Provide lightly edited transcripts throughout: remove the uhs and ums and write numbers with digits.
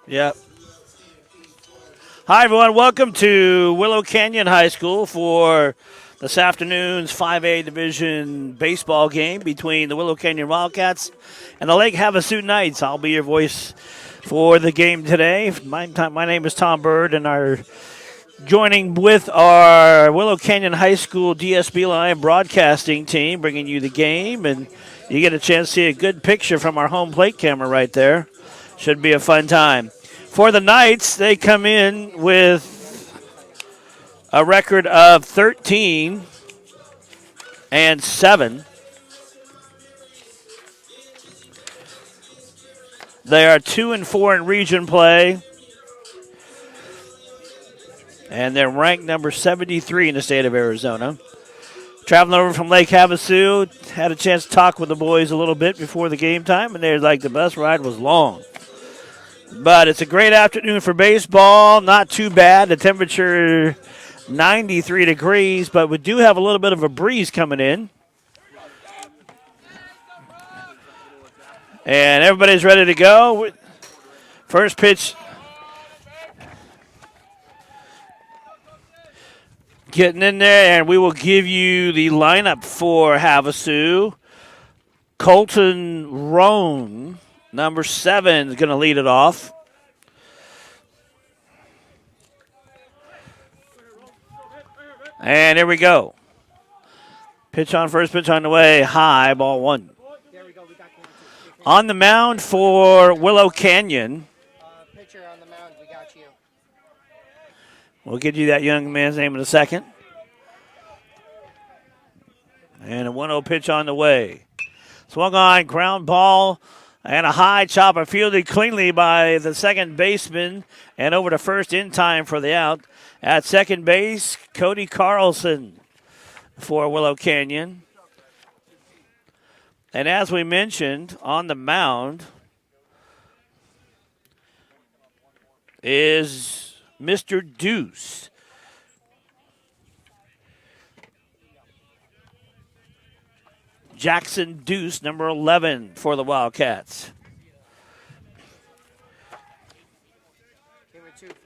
Yep. Hi, everyone. Welcome to Willow Canyon High School for this afternoon's 5A Division baseball game between the Willow Canyon Wildcats and the Lake Havasu Knights. I'll be your voice for the game today. My name is Tom Bird, and our joining with our Willow Canyon High School DSB Live broadcasting team, bringing you the game, and you get a chance to see a good picture from our home plate camera right there. Should be a fun time. For the Knights, they come in with a record of 13-7. They are 2-4 in region play, and they're ranked number 73 in the state of Arizona. Traveling over from Lake Havasu, had a chance to talk with the boys a little bit before the game time, and they're like, the bus ride was long. But it's a great afternoon for baseball. Not too bad. The temperature 93 degrees, but we do have a little bit of a breeze coming in. And everybody's ready to go. First pitch getting in there, and we will give you the lineup for Havasu. Colton Roan, number 7, is going to lead it off. And here we go. Pitch on first, pitch on the way, high, ball 1. On the mound for Willow Canyon. Pitcher on the mound, we got you. We'll get you that young man's name in a second. And a 1-0 pitch on the way. Swung on, ground ball, and a high chopper fielded cleanly by the second baseman and over to first in time for the out. At second base, Cody Carlson for Willow Canyon. And as we mentioned, on the mound is Mr. Deuce. Jackson Deuce, number 11 for the Wildcats.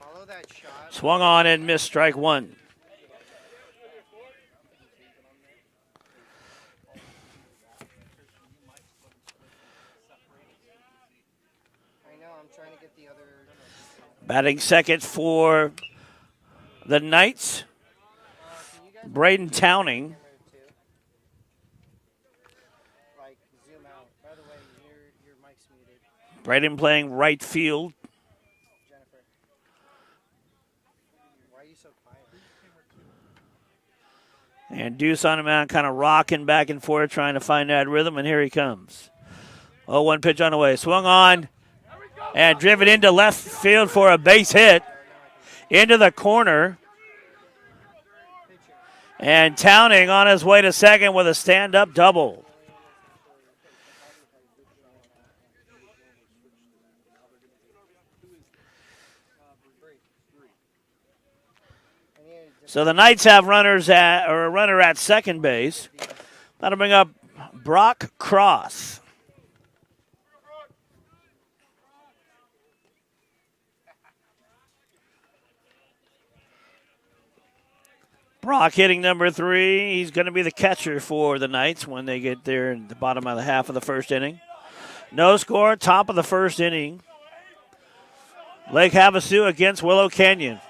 Follow that shot. Swung on and missed, strike 1. Batting second for the Knights, Braden Towning. Braden playing right field. And Deuce on the mound, kind of rocking back and forth, trying to find that rhythm, and here he comes. 0-1 pitch on the way. Swung on and driven into left field for a base hit. Into the corner. And Towning on his way to second with a stand-up double. So the Knights have a runner at second base. That'll bring up Brock Cross. Brock hitting number 3. He's going to be the catcher for the Knights when they get there in the bottom of the half of the first inning. No score, top of the first inning. Lake Havasu against Willow Canyon.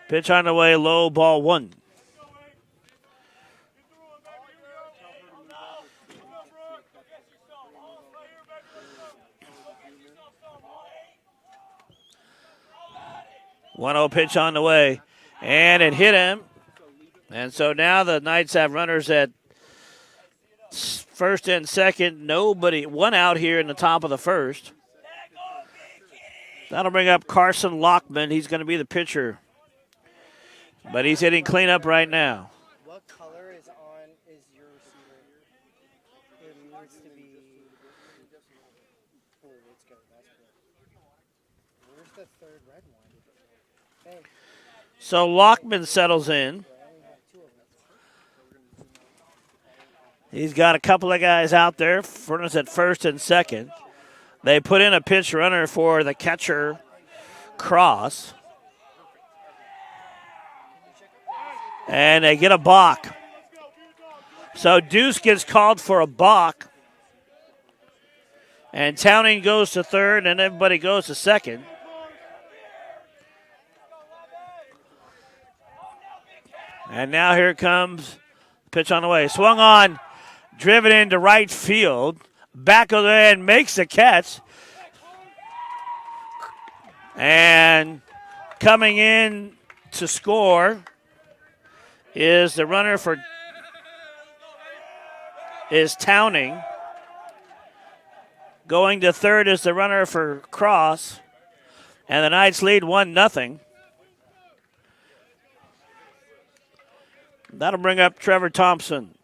Pitch on the way, low, ball 1. One-0 pitch on the way, and it hit him. And so now the Knights have runners at first and second. Nobody, one out here in the top of the first. That'll bring up Carson Lockman. He's going to be the pitcher. But he's hitting cleanup right now. What color is your receiver? It needs to be blue. Let's go. That's blue. Where's the third red one? Hey. So Lockman settles in. He's got a couple of guys out there. Furnace at first and second. They put in a pitch runner for the catcher cross. And they get a balk. So Deuce gets called for a balk. And Towning goes to third, and everybody goes to second. And now here comes pitch on the way. Swung on, driven into right field. Back of the end, makes the catch. And coming in to score is the runner for Towning. Going to third is the runner for Cross. And the Knights lead 1-0. That'll bring up Trevor Thompson.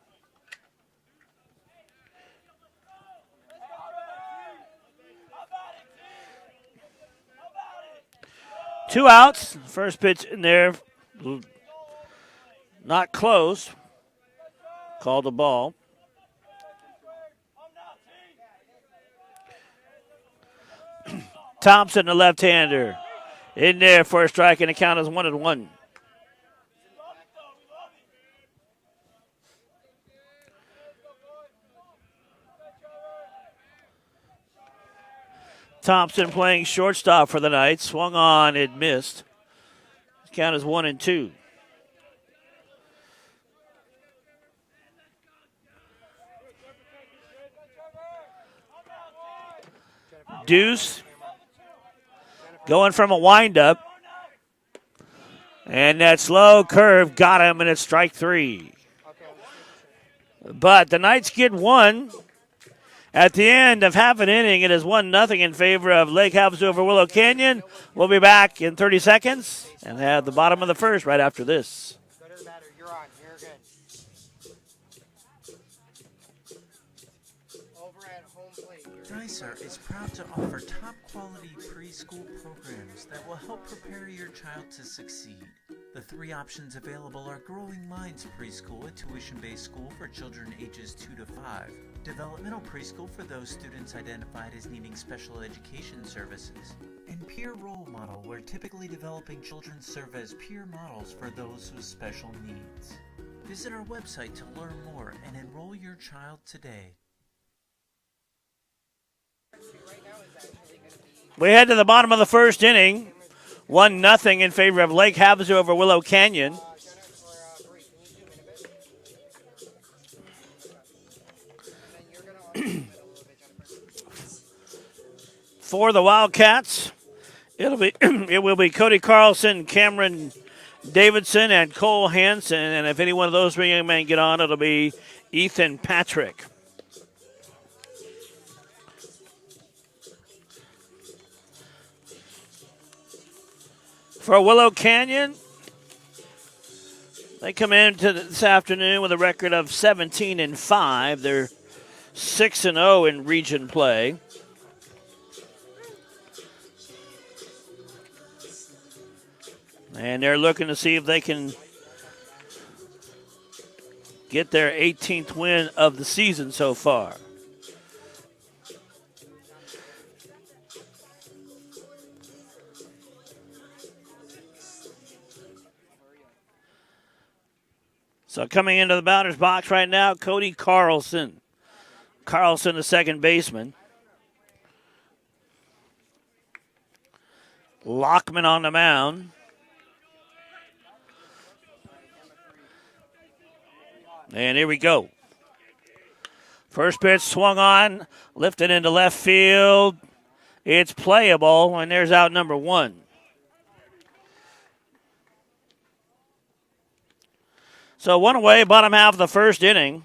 Two outs. First pitch in there. Not close. Called the ball. Thompson, the left-hander. In there for a strike, and the count is 1-1. Thompson playing shortstop for the Knights. Swung on, it missed. The count is 1-2. Deuce going from a windup. And that slow curve got him, and it's strike three. But the Knights get one. At the end of half an inning, it is 1-0 in favor of Lake Havasu over Willow Canyon. We'll be back in 30 seconds and have the bottom of the first right after this. Go to the batter. You're on. You're good. Over at home plate. Dysart is proud to offer top-quality preschool programs that will help prepare your child to succeed. The three options available are Growing Minds Preschool, a tuition-based school for children ages 2 to 5. Developmental Preschool for those students identified as needing special education services. And Peer Role Model, where typically developing children serve as peer models for those with special needs. Visit our website to learn more and enroll your child today. We head to the bottom of the first inning. 1-0 in favor of Lake Havasu over Willow Canyon. For the Wildcats, it will be Cody Carlson, Cameron Davidson, and Cole Hansen. And if any one of those three young men get on, it'll be Ethan Patrick. For Willow Canyon, they come into this afternoon with a record of 17-5. They're 6-0 in region play. And they're looking to see if they can get their 18th win of the season so far. So coming into the batter's box right now, Cody Carlson. Carlson, the second baseman. Lockman on the mound. And here we go. First pitch swung on, lifted into left field. It's playable, and there's out number one. So one away, bottom half of the first inning.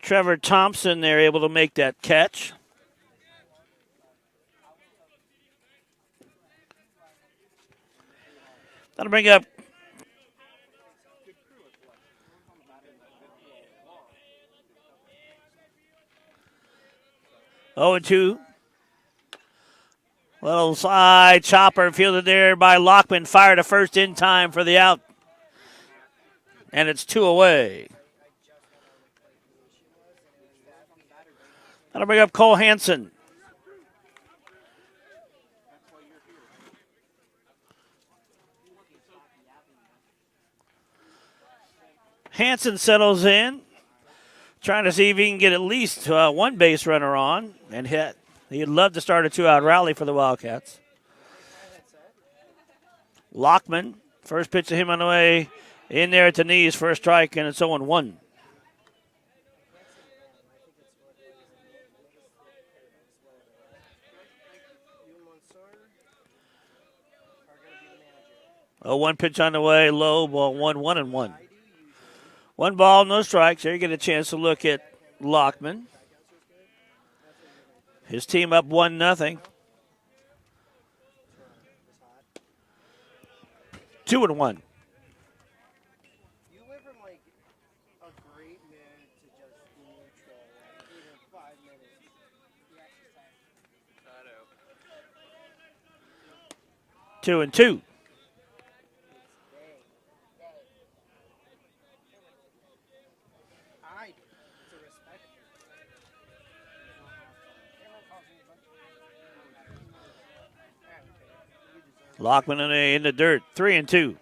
Trevor Thompson there able to make that catch. That'll bring up Oh, 2. Little side chopper fielded there by Lockman. Fired to first in time for the out. And it's 2 away. That'll bring up Cole Hansen. Hanson settles in, trying to see if he can get at least one base runner on and hit. He'd love to start a 2-out rally for the Wildcats. Lockman, first pitch to him on the way in there at the knees for a strike, and it's 0-1. Oh, one pitch on the way, low ball, 1-1-1. One ball, no strikes. There you get a chance to look at Lockman. His team up 1-0. 2-1. You went from like a great mood to just neutral, like even 5 minutes. Two and two. Lockman in the dirt, 3-2.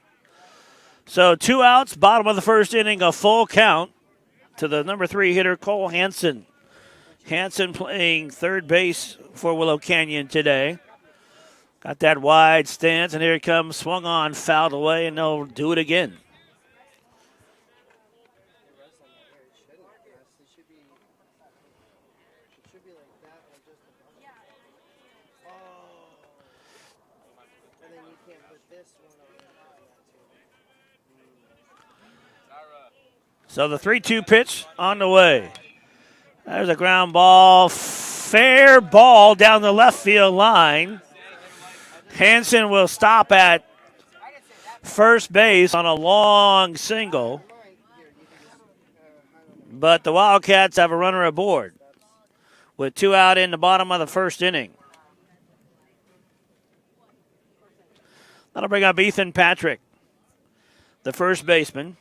So 2 outs, bottom of the first inning, a full count to the number 3 hitter, Cole Hanson. Hanson playing third base for Willow Canyon today. Got that wide stance, and here it comes, swung on, fouled away, and they'll do it again. So the 3-2 pitch on the way. There's a ground ball. Fair ball down the left field line. Hanson will stop at first base on a long single. But the Wildcats have a runner aboard with 2 out in the bottom of the first inning. That'll bring up Ethan Patrick, the first baseman.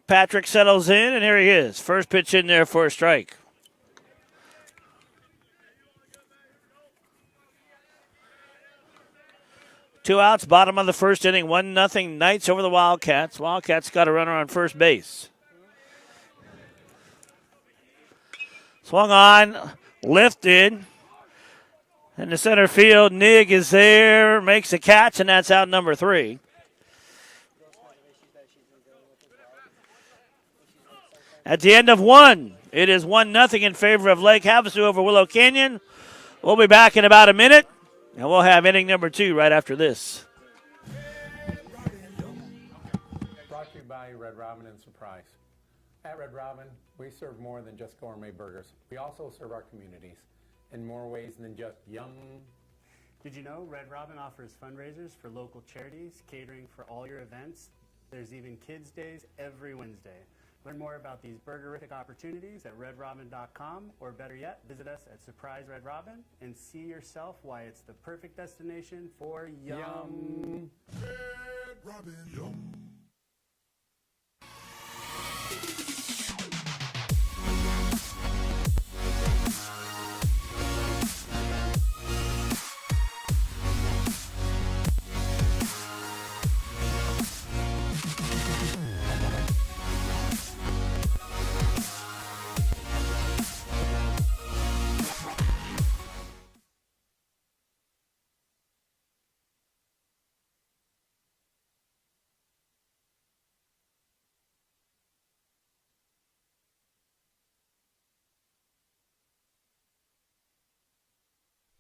Patrick settles in, and here he is. First pitch in there for a strike. Two outs, bottom of the first inning, 1-0 Knights over the Wildcats. Wildcats got a runner on first base. Swung on, lifted. In the center field, Nig is there, makes a catch, and that's out number 3. At the end of 1, it is 1-0 in favor of Lake Havasu over Willow Canyon. We'll be back in about a minute, and we'll have inning number 2 right after this. Brought to you by Red Robin and Surprise. At Red Robin, we serve more than just gourmet burgers. We also serve our communities in more ways than just yum. Did you know Red Robin offers fundraisers for local charities, catering for all your events? There's even Kids Days every Wednesday. Learn more about these burgerific opportunities at redrobin.com, or better yet, visit us at Surprise Red Robin and see yourself why it's the perfect destination for yum. Red Robin, yum.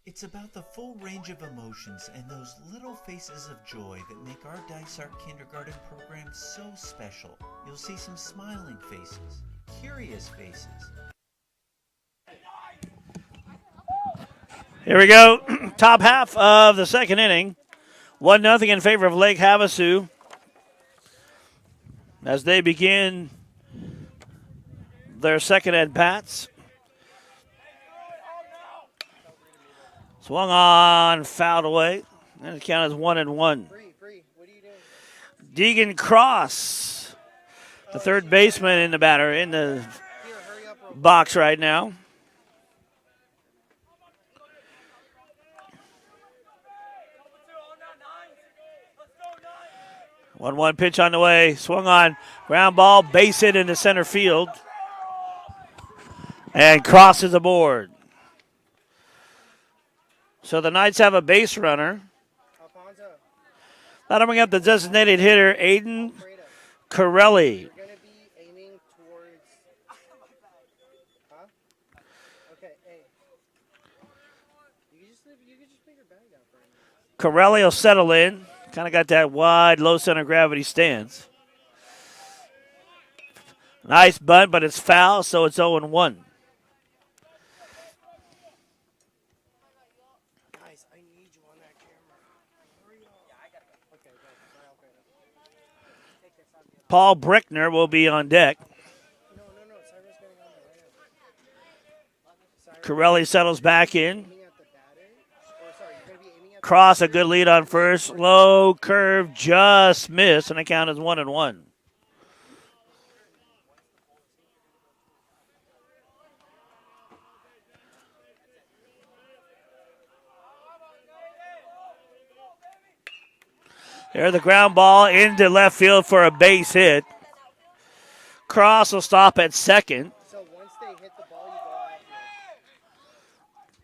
It's about the full range of emotions and those little faces of joy that make our Dice Art Kindergarten program so special. You'll see some smiling faces, curious faces. Here we go. Top half of the second inning. 1-0 in favor of Lake Havasu as they begin their second at-bats. Swung on, fouled away, and the count is 1-1. Free. What are you doing? Deegan Cross The third baseman in the Here, hurry up real box right now. One pitch on the way. Swung on. Ground ball. Base hit into center field. And crosses the board. So the Knights have a base runner. Alfonso, That'll bring up the designated hitter, Aiden Fredo, Corelli. you're going to be aiming towards... Huh? Okay, hey. You can just put your bag down for a minute. Corelli will settle in. Kind of got that wide, low center of gravity stance. Nice bunt, but it's foul, so it's 0-1. Guys, I need you on that camera. Hurry up. Yeah, I got to go. Okay, go. Take this on the Paul Brickner will be on deck. No. Cyro's getting on the ramp. Corelli settles back in. Aiming at the batter? Or, sorry, you're going to be aiming at Cross, a good lead on first. Low curve, just missed, and the count is 1-1. There's the ground ball into left field for a base hit. Cross will stop at second. So once they hit the ball, you go out.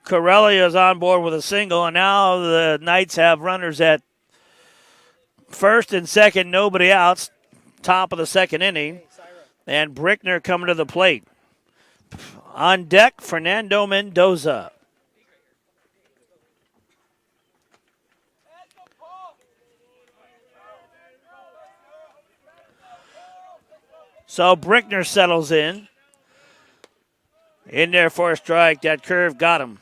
Corelli is on board with a single, and now the Knights have runners at first and second, nobody outs, top of the second inning, Hey, Cyro. and Brickner coming to the plate. On deck, Fernando Mendoza. So Brickner settles in. In there for a strike. That curve got him.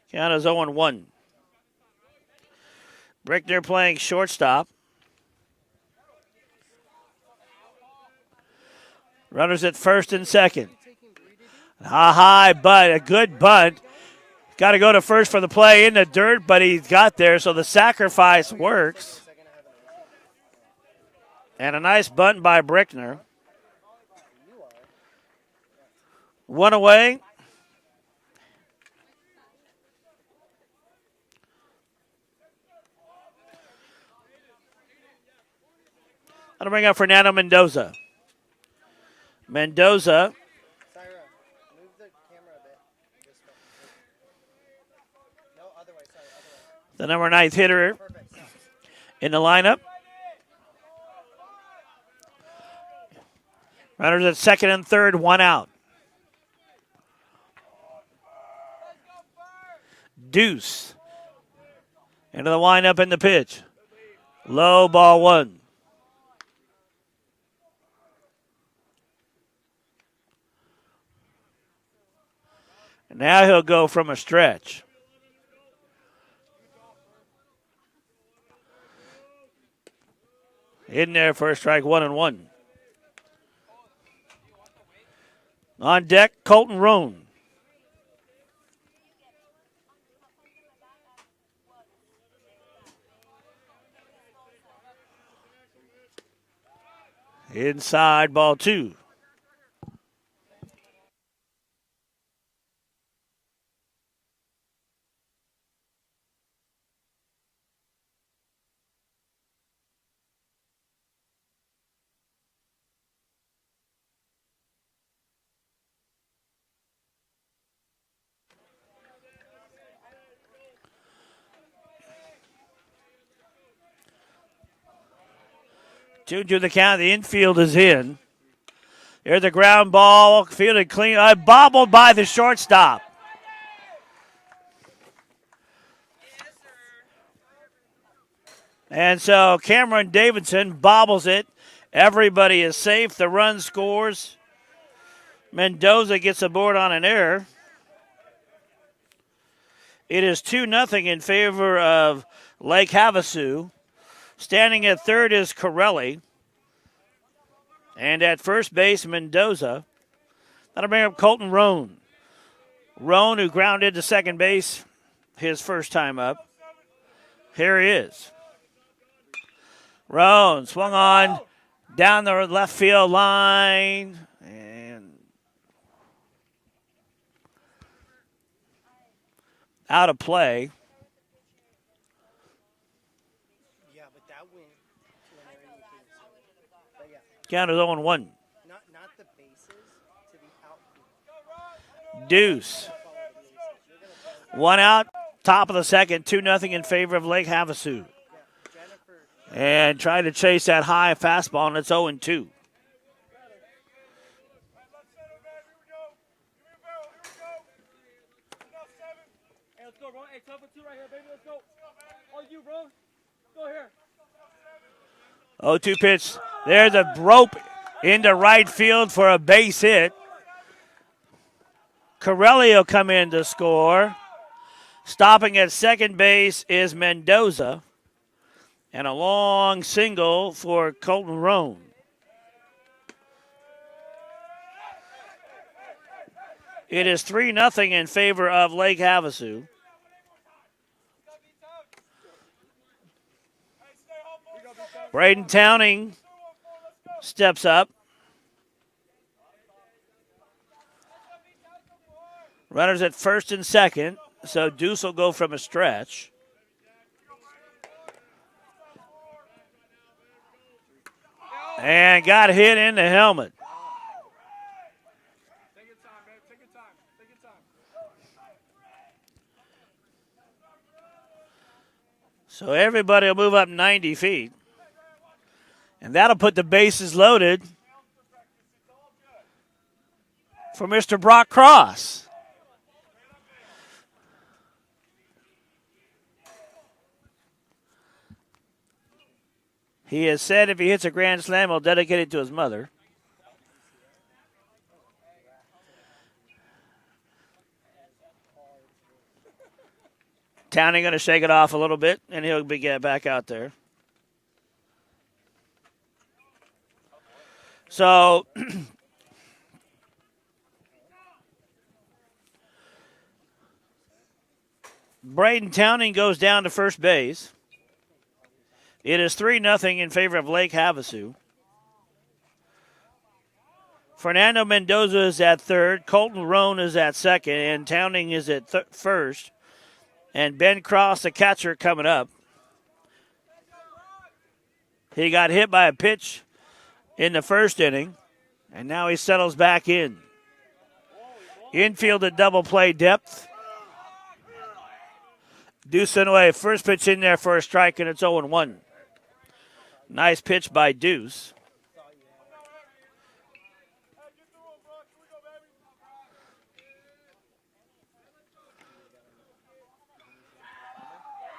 Count is 0-1. Brickner playing shortstop. Runners at first and second. High bunt, a good bunt. Got to go to first for the play in the dirt, but he got there, so the sacrifice works. And a nice bunt by Brickner. One away. That'll bring up Fernando Mendoza. Mendoza Cyro, move the camera a bit. This way. No, other way, sorry, other way. the number 9 hitter Perfect. Stop. in the lineup. Runners at second and third, one out. Deuce into the windup in the pitch. Low, ball one. And now he'll go from a stretch. In there for a strike, 1-1. On deck, Colton Roan. Inside, ball two. Two to the count. The infield is in. There's the ground ball. Fielded clean. Bobbled by the shortstop. And so Cameron Davidson bobbles it. Everybody is safe. The run scores. Mendoza gets aboard on an error. It is 2-0 in favor of Lake Havasu. Standing at third is Corelli. And at first base, Mendoza. That'll bring up Colton Roan. Roan, who grounded to second base his first time up. Here he is. Roan swung on, Down the left field line. And out of play. Yeah, but that went to an area you can see. But yeah, Count is 0-1. not the bases, to the outfield. Deuce. One out, top of the second, 2-0 in favor of Lake Havasu. And trying to chase that high fastball, and it's 0-2. Hey, let's go, bro. Hey, 12-2 right here, baby. Let's go. All you, bro. Go here. 0-2 pitch. There's a rope into right field for a base hit. Corelli will come in to score. Stopping at second base is Mendoza. And a long single for Colton Roan. It is 3-0 in favor of Lake Havasu. Braden Towning steps up. Runners at first and second, so Deuce will go from a stretch. And got hit in the helmet. Take your time, man. Take your time. Take your time. So everybody will move up 90 feet. And that'll put the bases loaded for Mr. Brock Cross. He has said if he hits a grand slam, he'll dedicate it to his mother. Towning going to shake it off a little bit, and he'll get back out there. So Braden Towning goes down to first base. It is 3-0 in favor of Lake Havasu. Fernando Mendoza is at third. Colton Roan is at second. And Towning is at first. And Ben Cross, the catcher, coming up. He got hit by a pitch in the first inning. And now he settles back in. Infield at double play depth. Deuce away. First pitch in there for a strike, and it's 0-1. Nice pitch by Deuce.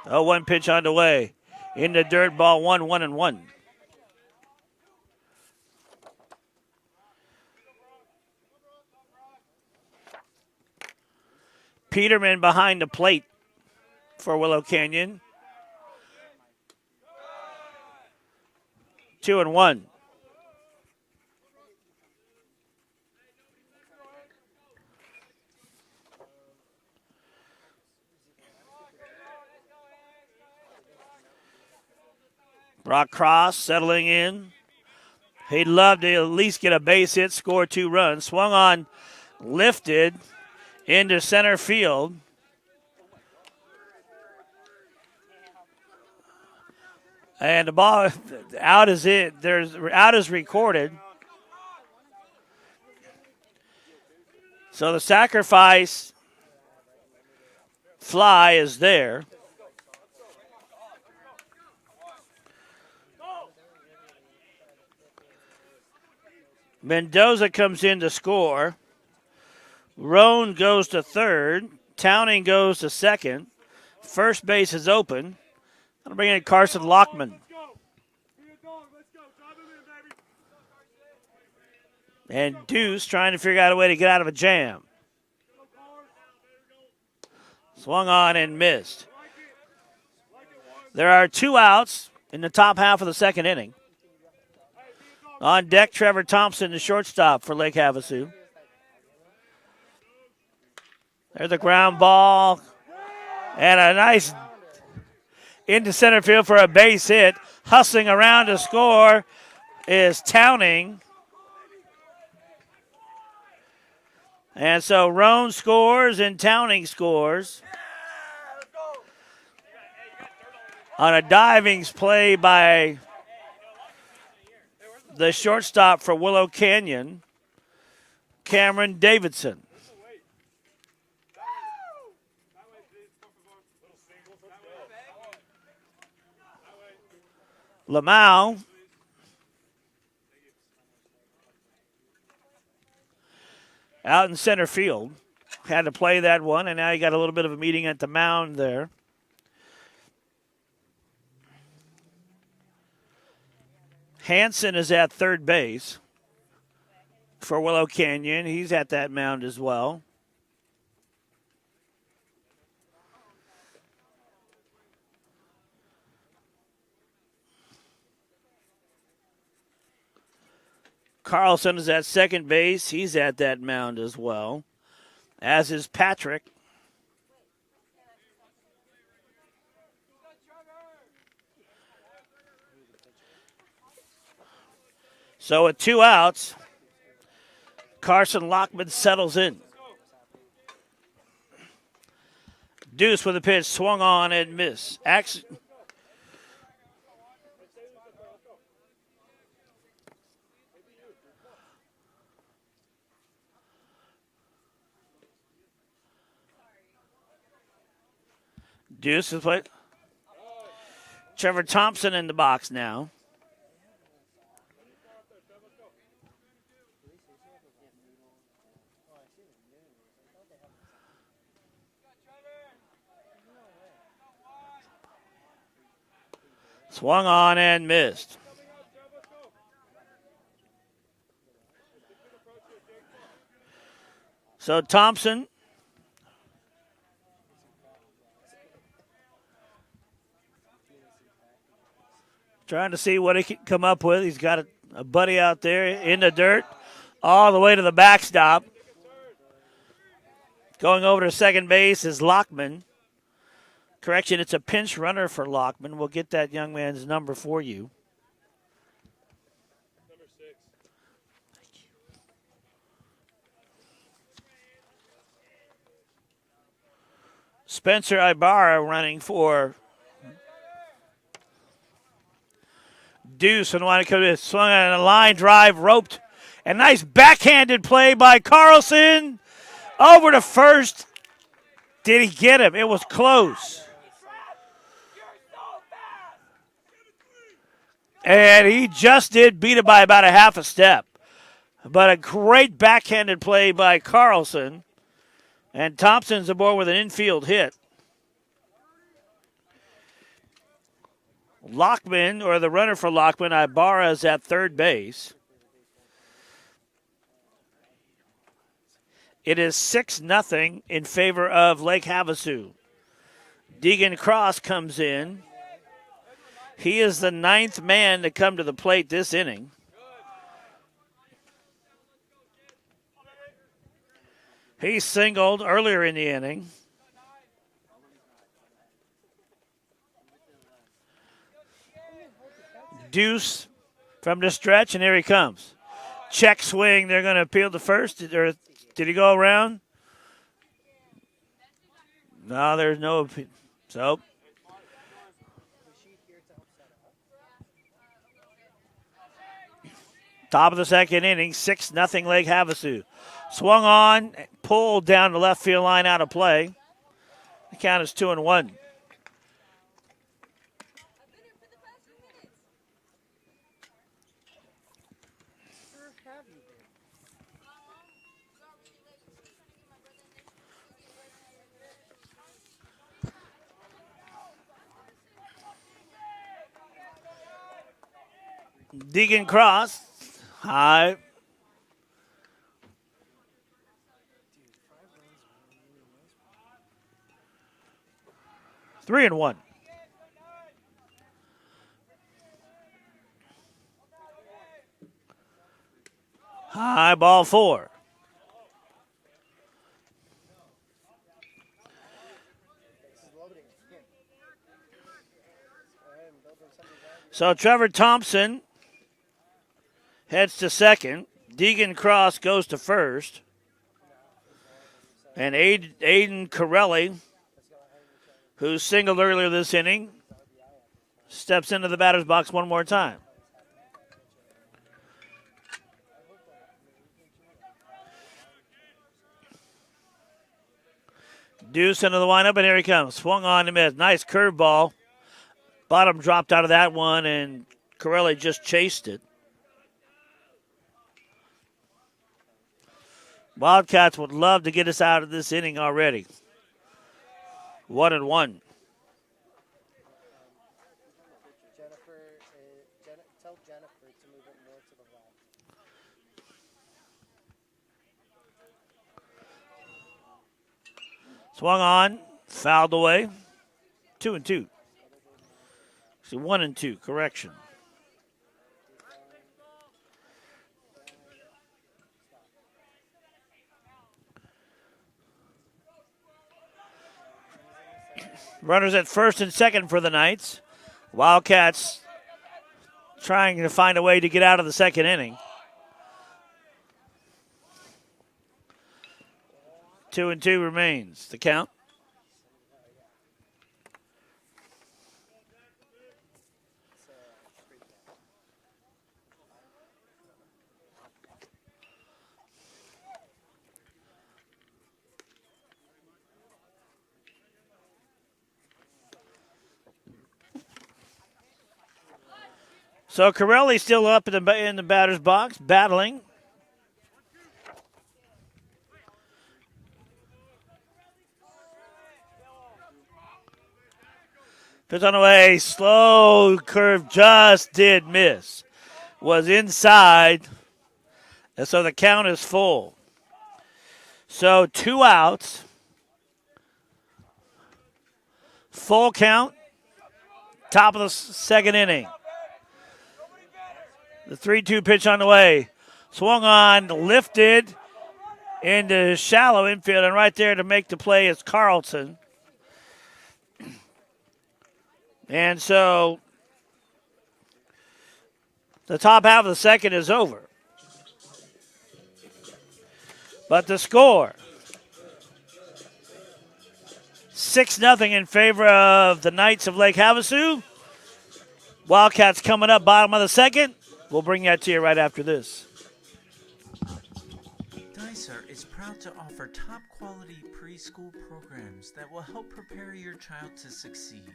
Oh, one pitch on the way. In the dirt, ball 1-1-1. Peterman behind the plate for Willow Canyon. 2-1. Brock Cross settling in. He'd love to at least get a base hit, score 2 runs. Swung on, lifted into center field. And the ball out is it. Out is recorded. So the sacrifice fly is there. Mendoza comes in to score. Roan goes to third. Towning goes to second. First base is open. I'll bring in Carson Lockman. And Deuce trying to figure out a way to get out of a jam. Swung on and missed. There are 2 outs in the top half of the second inning. On deck, Trevor Thompson, the shortstop for Lake Havasu. There's a ground ball. And a nice into center field for a base hit. Hustling around to score is Towning. And so Roan scores and Towning scores on a diving play by the shortstop for Willow Canyon, Cameron Davidson. Lamau out in center field. Had to play that one, and now you got a little bit of a meeting at the mound there. Hanson is at third base for Willow Canyon. He's at that mound as well. Carlson is at second base. He's at that mound as well, as is Patrick. So with 2 outs, Carson Lockman settles in. Deuce with a pitch, swung on and missed. Deuce is played. Trevor Thompson in the box now. Swung on and missed. So Thompson trying to see what he can come up with. He's got a buddy out there in the dirt all the way to the backstop. Going over to second base is Lockman. Correction, it's a pinch runner for Lockman. We'll get that young man's number for you. Number 6. Thank you. Spencer Ibarra running for Deuce, and want to come in, swung on a line drive, roped. A nice backhanded play by Carlson. Over to first. Did he get him? It was close. And he just did beat it by about a half a step. But a great backhanded play by Carlson. And Thompson's aboard with an infield hit. Lockman, or the runner for Lockman, Ibarra, is at third base. It is 6-0 in favor of Lake Havasu. Deegan Cross comes in. He is the 9th man to come to the plate this inning. He singled earlier in the inning. Deuce from the stretch, and here he comes. Check swing. They're going to appeal to first. Did he go around? No, there's no appeal. So, top of the second inning, 6-0 Lake Havasu. Swung on, pulled down the left field line out of play. The count is 2-1. Deegan Cross, high. Three and one. High ball 4. So Trevor Thompson heads to second. Deegan Cross goes to first. And Aiden Corelli, who singled earlier this inning, steps into the batter's box one more time. Deuce into the windup, and here he comes. Swung on to miss. Nice curveball. Bottom dropped out of that one, and Corelli just chased it. Wildcats would love to get us out of this inning already. 1-1. Tell Jennifer to move it more to the left. Swung on, fouled away. 2-2. Actually, 1-2. Correction. Runners at first and second for the Knights. Wildcats trying to find a way to get out of the second inning. 2-2 remains the count. So Corelli still up in the batter's box, battling. Pitch on the way, slow curve, just did miss. Was inside, and so the count is full. So 2 outs. Full count, top of the second inning. The 3-2 pitch on the way. Swung on, lifted into shallow infield, and right there to make the play is Carlson. And so the top half of the second is over. But the score, 6-0 in favor of the Knights of Lake Havasu. Wildcats coming up bottom of the second. We'll bring that to you right after this. Dicer is proud to offer top-quality preschool programs that will help prepare your child to succeed.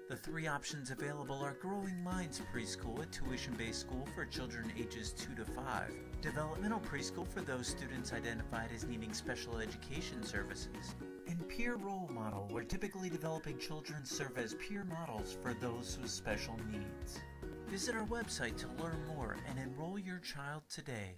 The 3 options available are Growing Minds Preschool, a tuition-based school for children ages 2 to 5. Developmental Preschool for those students identified as needing special education services. And Peer Role Model, where typically developing children serve as peer models for those with special needs. Visit our website to learn more and enroll your child today.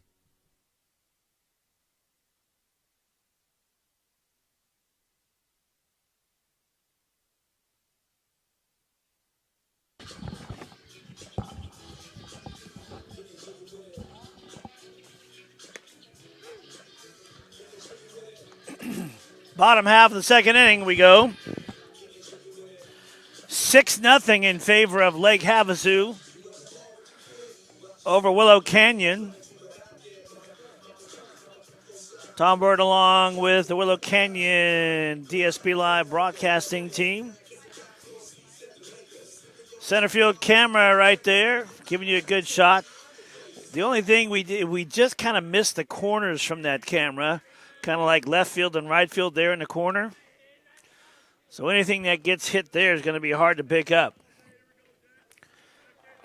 Bottom half of the second inning we go. 6-0 in favor of Lake Havasu over Willow Canyon. Tom Bird along with the Willow Canyon DSP Live broadcasting team. Center field camera right there, giving you a good shot. The only thing we did, we just kind of missed the corners from that camera, kind of like left field and right field there in the corner. So anything that gets hit there is going to be hard to pick up.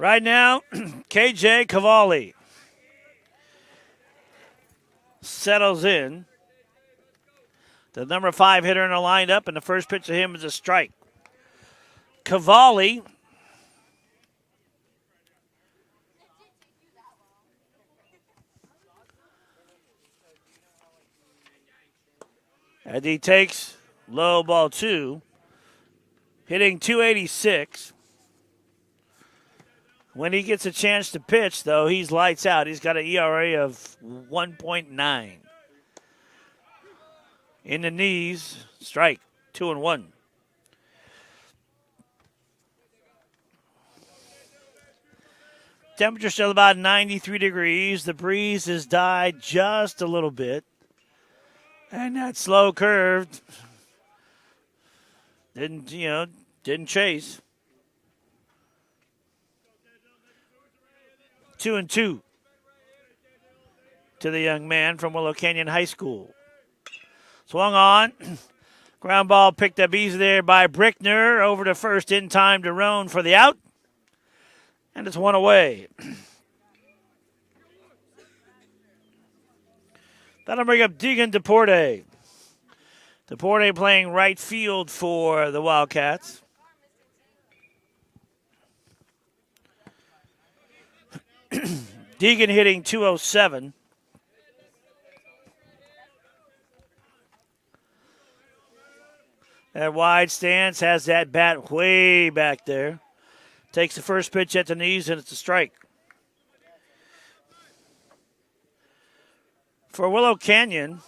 Right now, KJ Cavalli settles in. The number 5 hitter in the lineup, and the first pitch to him is a strike. Cavalli as he takes low ball 2, hitting .286. When he gets a chance to pitch, though, he's lights out. He's got an ERA of 1.9. In the knees, strike, 2-1. Temperature still about 93 degrees. The breeze has died just a little bit. And that slow curve didn't chase. 2-2 to the young man from Willow Canyon High School. Swung on. Ground ball picked up easy there by Brickner. Over to first in time to Roan for the out. And it's one away. That'll bring up Deegan DePorte. DePorte playing right field for the Wildcats. Deegan hitting .207. That wide stance has that bat way back there. Takes the first pitch at the knees, and it's a strike. For Willow Canyon,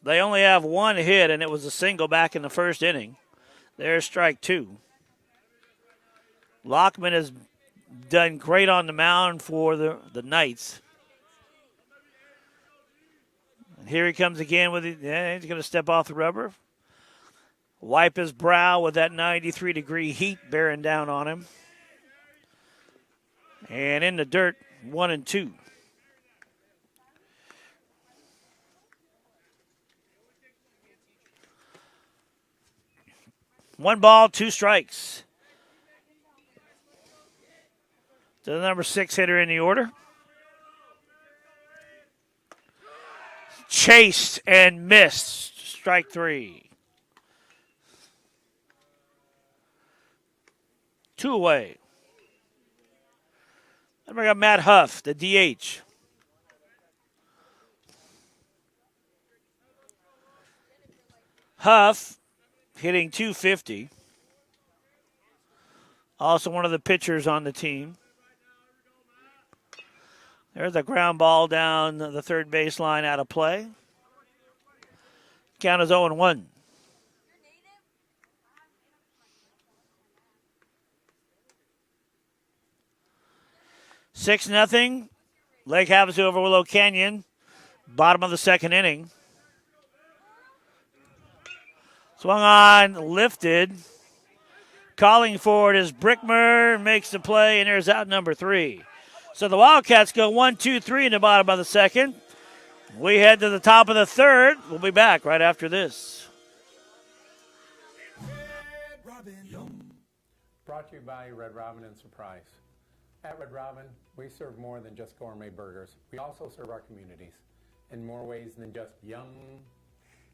they only have one hit, and it was a single back in the first inning. There's strike two. Lockman has done great on the mound for the Knights. And here he comes again with it. Yeah, he's going to step off the rubber. Wipe his brow with that 93-degree heat bearing down on him. And in the dirt, 1-2. One ball, two strikes. To the number 6 hitter in the order. Chased and missed. Strike three. 2 away. Then we got Matt Huff, the DH. Huff hitting .250. Also one of the pitchers on the team. There's a ground ball down the third baseline out of play. Count is 0-1. Six nothing. Lake Havasu over Willow Canyon. Bottom of the second inning. Swung on, lifted. Calling for it is Brickmer. Makes the play, and there's out number 3. So the Wildcats go 1-2-3 in the bottom of the second. We head to the top of the third. We'll be back right after this. Brought to you by Red Robin and Surprise. At Red Robin, we serve more than just gourmet burgers. We also serve our communities in more ways than just yum.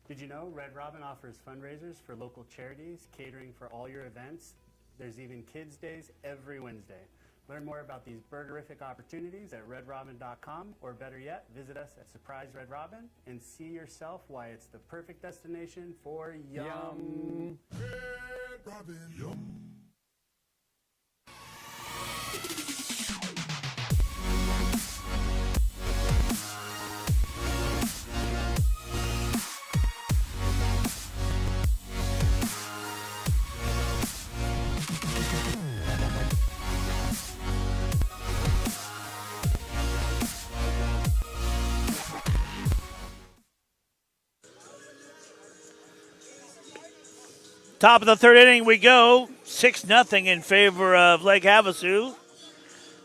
Did you know Red Robin offers fundraisers for local charities, catering for all your events? There's even Kids Days every Wednesday. Learn more about these burgerific opportunities at redrobin.com, or better yet, visit us at Surprise Red Robin and see yourself why it's the perfect destination for yum. Red Robin, yum. Top of the third inning we go. 6-0 in favor of Lake Havasu.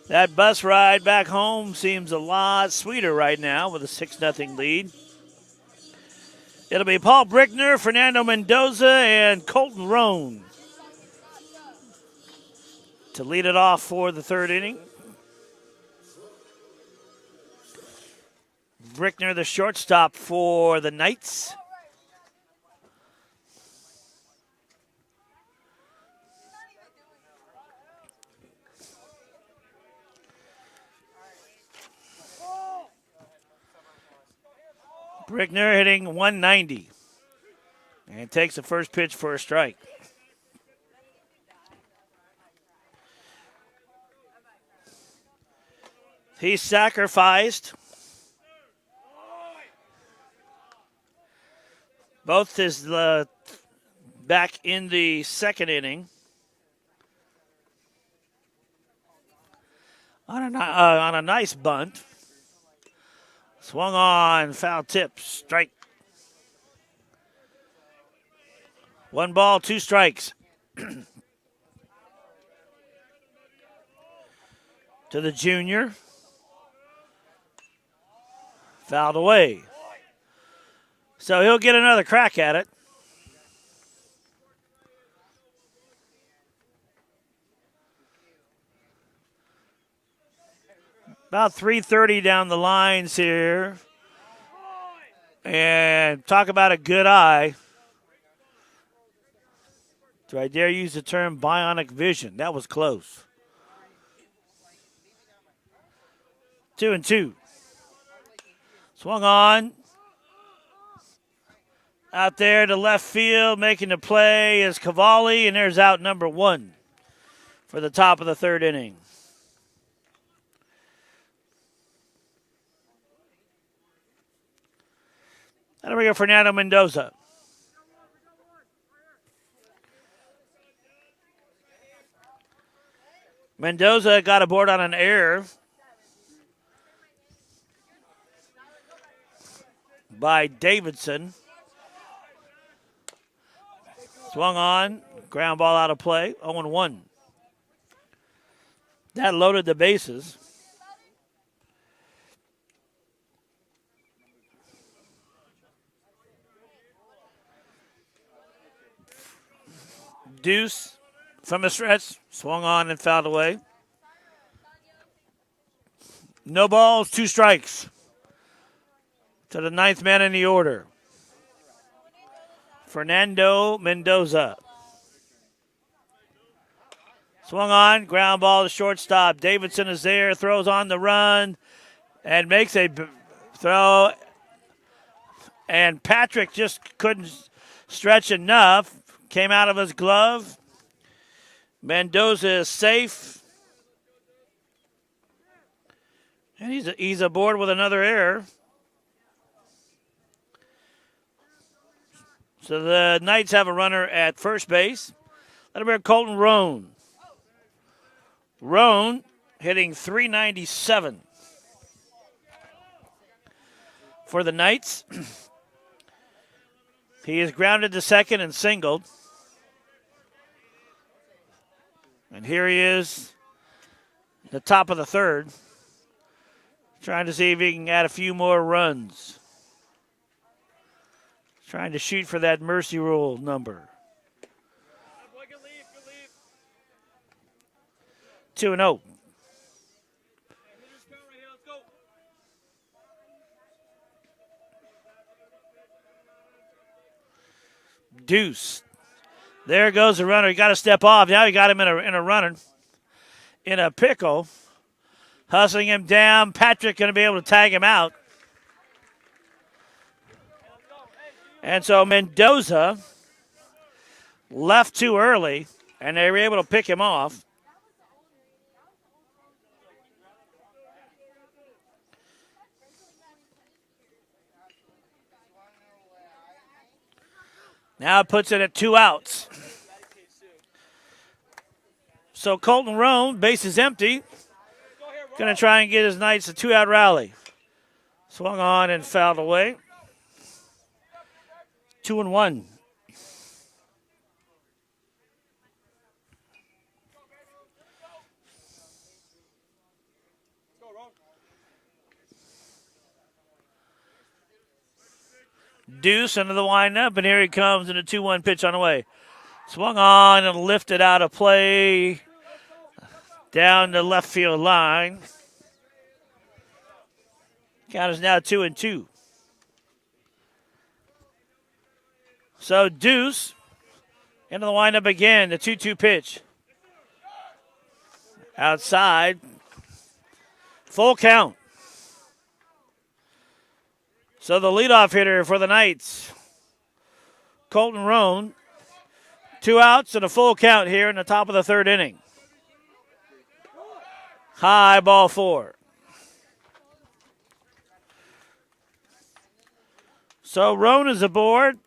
That bus ride back home seems a lot sweeter right now with a 6-0 lead. It'll be Paul Brickner, Fernando Mendoza, and Colton Roan to lead it off for the third inning. Brickner, the shortstop for the Knights. Brickner hitting 190 and takes the first pitch for a strike. He's sacrificed both his back in the second inning. on a nice bunt. Swung on, foul tip, strike. 1 ball, 2 strikes. To the junior. Fouled away. So he'll get another crack at it. About 3:30 down the lines here. And talk about a good eye. Do I dare use the term bionic vision? That was close. 2-2. Swung on. Out there to left field, making the play is Cavalli, and there's out number 1 for the top of the 3rd inning. That'll bring up Fernando Mendoza. Mendoza got aboard on an error by Davidson. Swung on, ground ball out of play, 0-1. That loaded the bases. Deuce from a stretch, swung on and fouled away. No balls, 2 strikes. To the 9th man in the order, Fernando Mendoza. Swung on, ground ball to shortstop. Davidson is there, throws on the run, and makes a throw. And Patrick just couldn't stretch enough. Came out of his glove. Mendoza is safe. And he's aboard with another error. So the Knights have a runner at first base. That'll be Colton Roan. Roan hitting .397 for the Knights. He is grounded to second and singled. And here he is, the top of the 3rd, trying to see if he can add a few more runs. Trying to shoot for that mercy rule number. 2-0. Deuce. There goes the runner. He got to step off. Now he got him in a runner. In a pickle. Hustling him down. Patrick going to be able to tag him out. And so Mendoza left too early, and they were able to pick him off. Now it puts it at 2 outs. So Colton Roan, base is empty. Going to try and get his Knights a 2-out rally. Swung on and fouled away. 2-1. Deuce into the windup, and here he comes in a 2-1 pitch on the way. Swung on and lifted out of play down the left field line. Count is now 2-2. So Deuce into the windup again, the 2-2 pitch. Outside. Full count. So the leadoff hitter for the Knights, Colton Roan, 2 outs and a full count here in the top of the 3rd inning. High ball 4. So Roan is aboard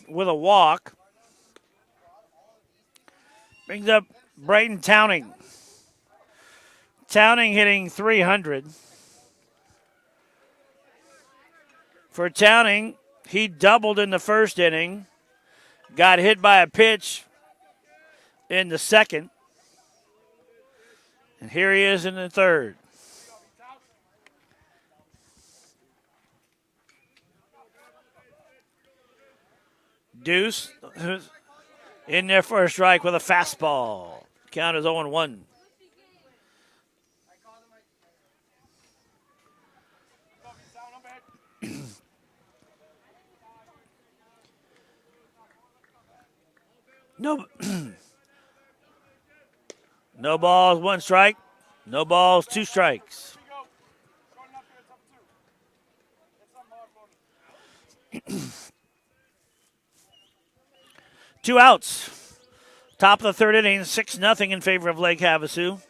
with a walk. Brings up Brayton Towning. Towning hitting 300. For Towning, he doubled in the first inning, got hit by a pitch in the second, and here he is in the third. Deuce in there for a strike with a fastball. Count is 0-1. No, no balls, 1 strike. No balls, 2 strikes. Two outs. Top of the third inning, 6-0 in favor of Lake Havasu.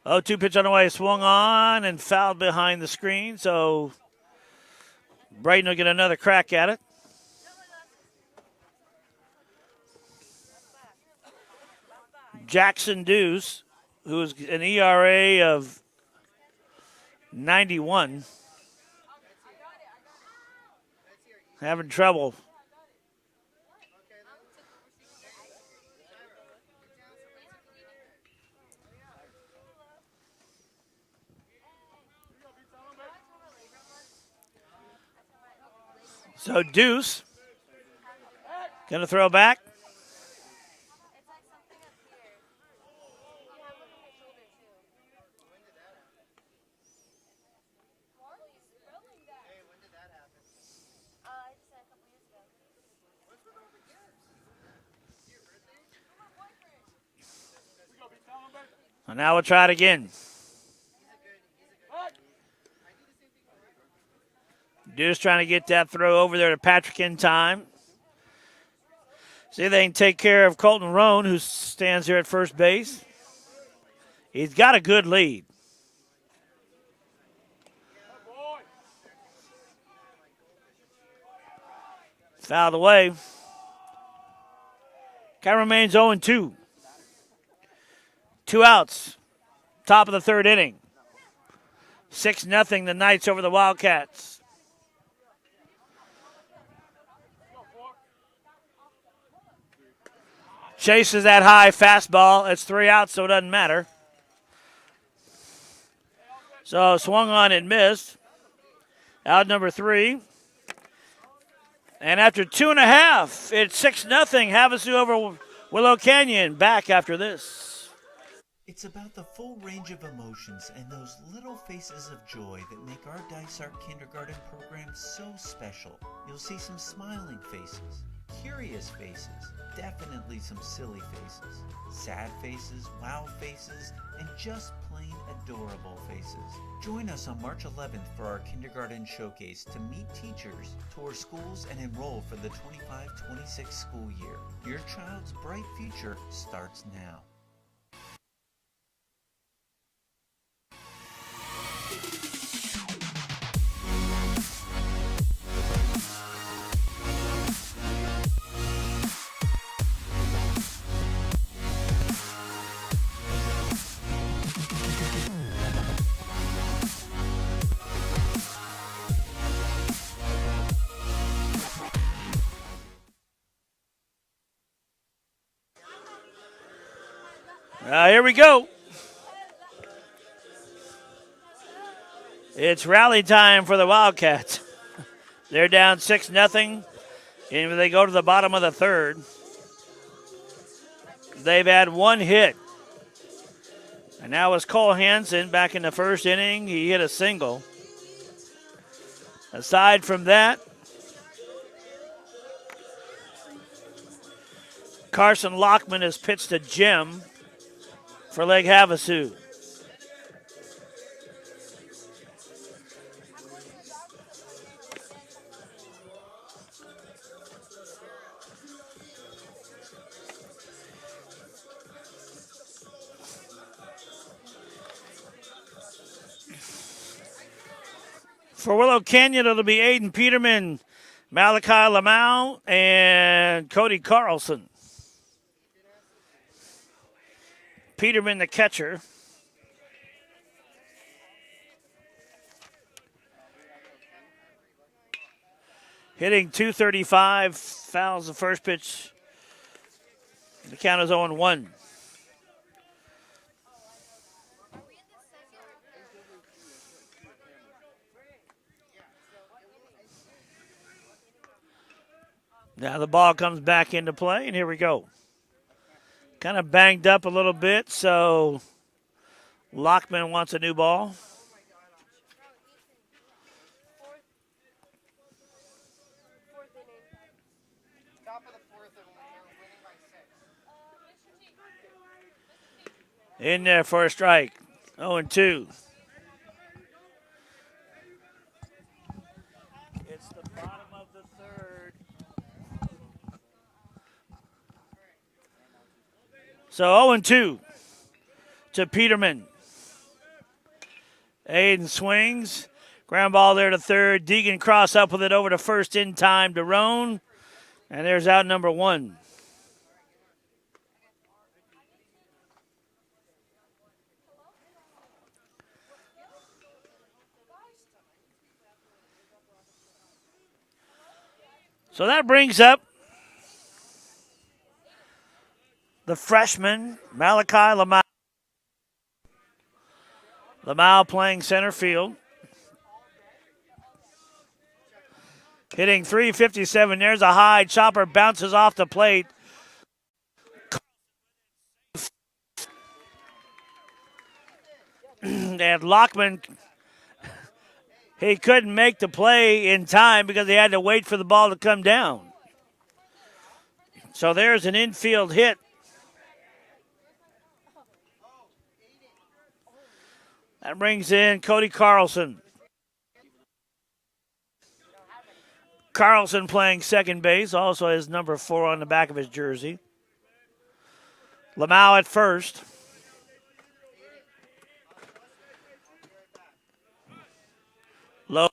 0-2 pitch on the way, swung on and fouled behind the screen, so Brighton will get another crack at it. Jackson Deuce, who's an ERA of 91, having trouble. So Deuce going to throw back. And now we'll try it again. Deuce trying to get that throw over there to Patrick in time. See if they can take care of Colton Roan, who stands here at first base. He's got a good lead. Fouled away. Count remains 0-2. 2 outs. Top of the third inning. 6-0 the Knights over the Wildcats. Chases that high fastball. It's 3 outs, so it doesn't matter. So swung on and missed. Out number 3. And after 2.5, it's 6-0. Havasu over Willow Canyon. Back after this. It's about the full range of emotions and those little faces of joy that make our Dice Art Kindergarten program so special. You'll see some smiling faces, curious faces, definitely some silly faces, sad faces, wow faces, and just plain adorable faces. Join us on March 11th for our kindergarten showcase to meet teachers, tour schools, and enroll for the 25-26 school year. Your child's bright future starts now. Here we go. It's rally time for the Wildcats. They're down 6-0, and they go to the bottom of the third. They've had 1 hit. And now it's Cole Hansen back in the first inning. He hit a single. Aside from that, Carson Lockman has pitched a gem for Lake Havasu. For Willow Canyon, it'll be Aiden Peterman, Malachi Lamau, and Cody Carlson. Peterman, the catcher. Hitting .235, fouls the first pitch. The count is 0-1. Now the ball comes back into play, and here we go. Kind of banged up a little bit, so Lockman wants a new ball. Top of the fourth, and we're winning by 6. In there for a strike. 0-2. It's the bottom of the third. So 0-2 to Peterman. Aiden swings. Ground ball there to third. Deegan cross up with it over to first in time to Roan. And there's out number 1. So that brings up the freshman, Malachi Lamau. Lamau playing center field. Hitting .357. There's a high. Chopper bounces off the plate. And Lockman, he couldn't make the play in time because he had to wait for the ball to come down. So there's an infield hit. That brings in Cody Carlson. Carlson playing second base, also has number 4 on the back of his jersey. Lamau at first. Low.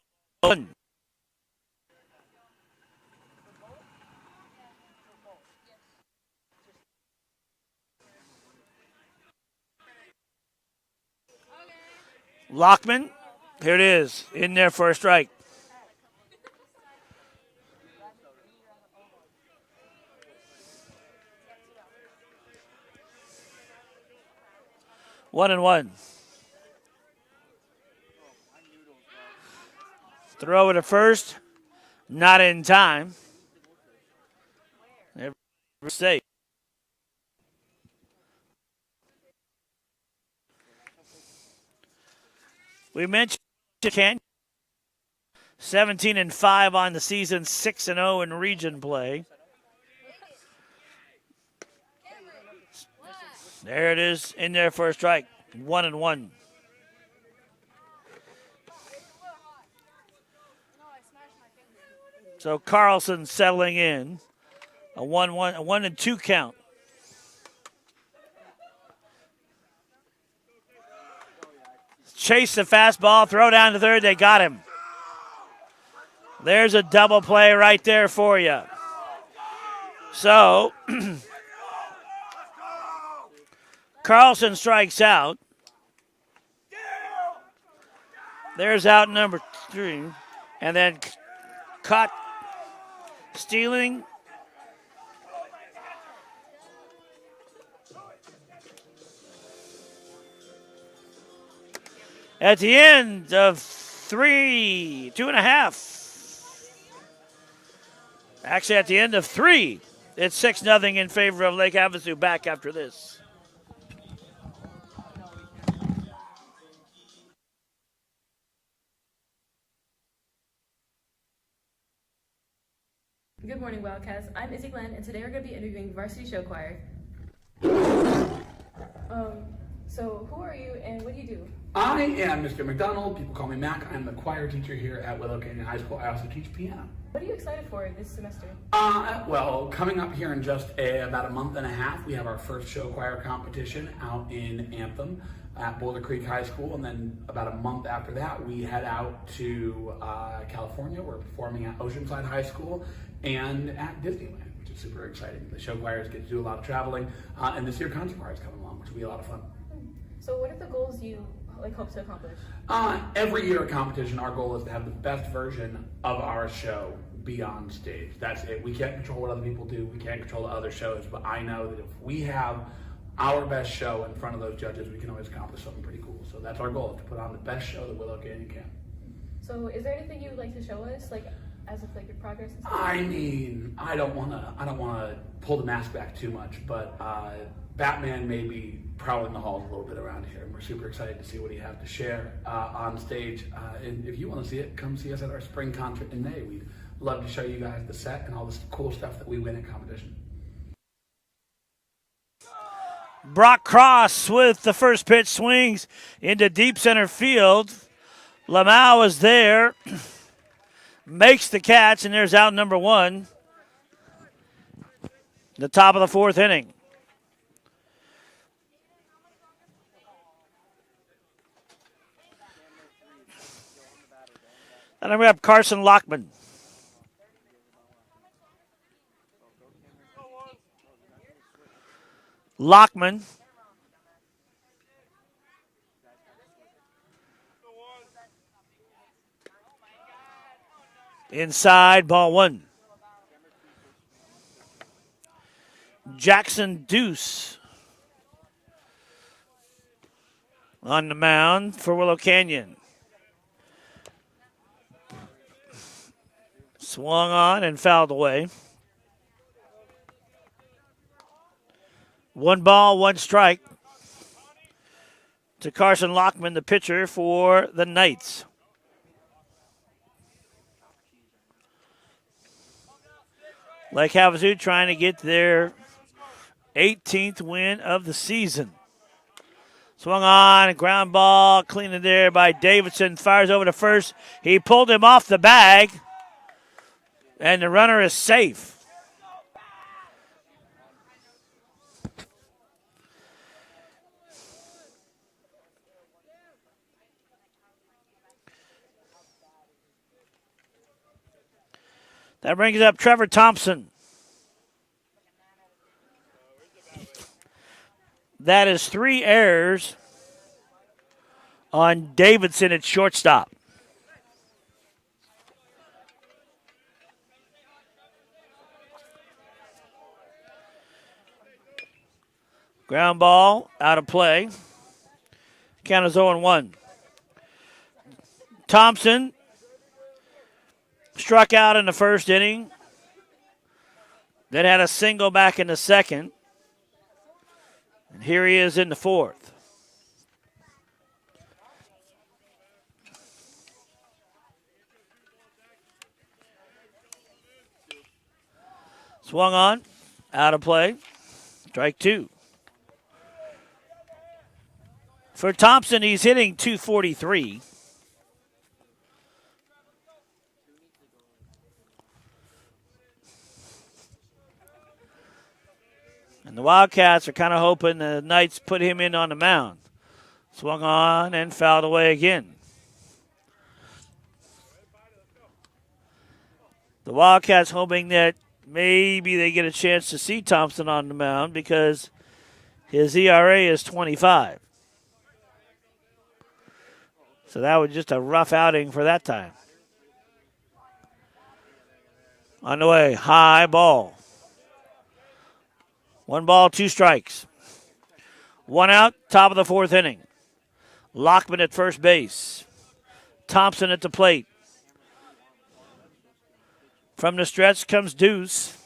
Lockman, here it is, in there for a strike. One and one. Throw it at first, not in time. Never safe. We mentioned Canyon, 17-5 on the season, 6-0 in region play. There it is, in there for a strike. 1-1. So Carlson settling in. A 1-2 count. Chase the fastball, throw down to third. They got him. There's a double play right there for you. So Carlson strikes out. There's out number 3. And then caught stealing. At the end of 2.5. Actually, at the end of 3, it's 6-0 in favor of Lake Havasu. Back after this. Good morning, Wildcats. I'm Izzy Glenn, and today we're going to be interviewing Varsity Show Choir. So who are you and what do you do? I am Mr. McDonald. People call me Mac. I'm the choir teacher here at Willow Canyon High School. I also teach piano. What are you excited for this semester? Well, coming up here in just about a month and a half, we have our first show choir competition out in Anthem at Boulder Creek High School. And then about a month after that, we head out to California. We're performing at Oceanside High School and at Disneyland, which is super exciting. The show choirs get to do a lot of traveling. And this year, concert choir is coming along, which will be a lot of fun. So what are the goals you hope to accomplish? Every year at competition, our goal is to have the best version of our show be on stage. That's it. We can't control what other people do. We can't control the other shows, but I know that if we have our best show in front of those judges, we can always accomplish something pretty cool. So that's our goal, to put on the best show that Willow Canyon can. So is there anything you would like to show us, like as of like your progress and stuff? I mean, I don't wanna pull the mask back too much, but Batman may be prowling the halls a little bit around here, and we're super excited to see what he has to share on stage. And if you want to see it, come see us at our spring concert in May. We'd love to show you guys the set and all this cool stuff that we win at competition. Brock Cross with the first pitch, swings into deep center field. Lamau is there, makes the catch, and there's out number one. The top of the fourth inning. And then we have Carson Lockman. Lockman. Inside, ball one. Jackson Deuce on the mound for Willow Canyon. Swung on and fouled away. 1 ball, 1 strike to Carson Lockman, the pitcher for the Knights. Lake Havasu trying to get their 18th win of the season. Swung on, a ground ball, clean in there by Davidson, fires over to first. He pulled him off the bag, and the runner is safe. That brings up Trevor Thompson. That is 3 errors on Davidson at shortstop. Ground ball out of play. Count is 0-1. Thompson struck out in the first inning, then had a single back in the second. And here he is in the fourth. Swung on, out of play, strike 2. For Thompson, he's hitting .243. And the Wildcats are kind of hoping the Knights put him in on the mound. Swung on and fouled away again. The Wildcats hoping that maybe they get a chance to see Thompson on the mound because his ERA is 25. So that was just a rough outing for that time. On the way, high ball. 1 ball, 2 strikes. 1 out, top of the fourth inning. Lockman at first base. Thompson at the plate. From the stretch comes Deuce.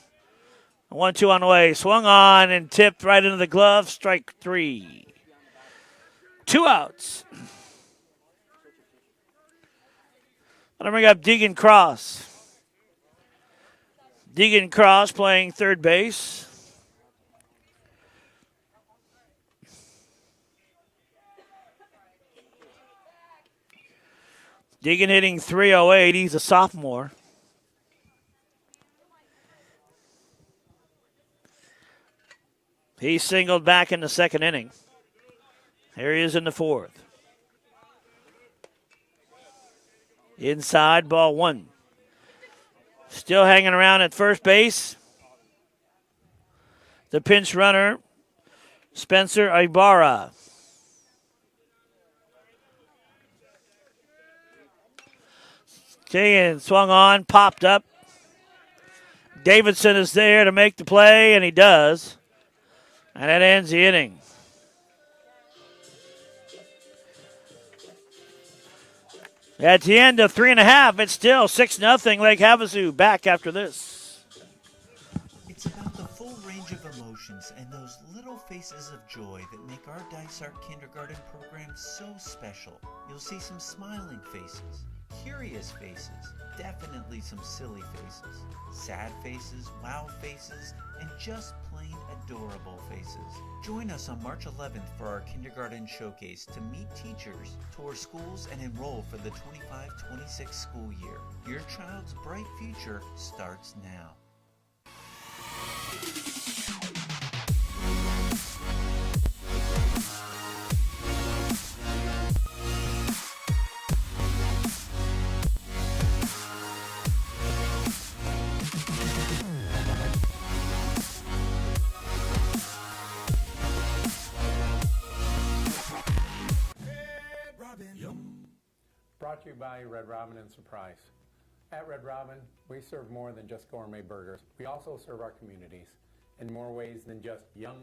1-2 on the way. Swung on and tipped right into the glove. Strike 3. 2 outs. I'm going to bring up Deegan Cross. Deegan Cross playing third base. Deegan hitting .308. He's a sophomore. He singled back in the second inning. Here he is in the fourth. Inside, ball 1. Still hanging around at first base. The pinch runner, Spencer Ibarra. Okay, and swung on, popped up, Davidson is there to make the play, and he does. And that ends the inning. At the end of 3.5, it's still 6-0 Lake Havasu. Back after this. It's about the full range of emotions and those little faces of joy that make our Dice Art Kindergarten program so special. You'll see some smiling faces, curious faces, definitely some silly faces, sad faces, wow faces, and just plain adorable faces. Join us on March 11th for our kindergarten showcase to meet teachers, tour schools, and enroll for the 25-26 school year. Your child's bright future starts now. Brought to you by Red Robin and Surprise. At Red Robin, we serve more than just gourmet burgers. We also serve our communities in more ways than just yum.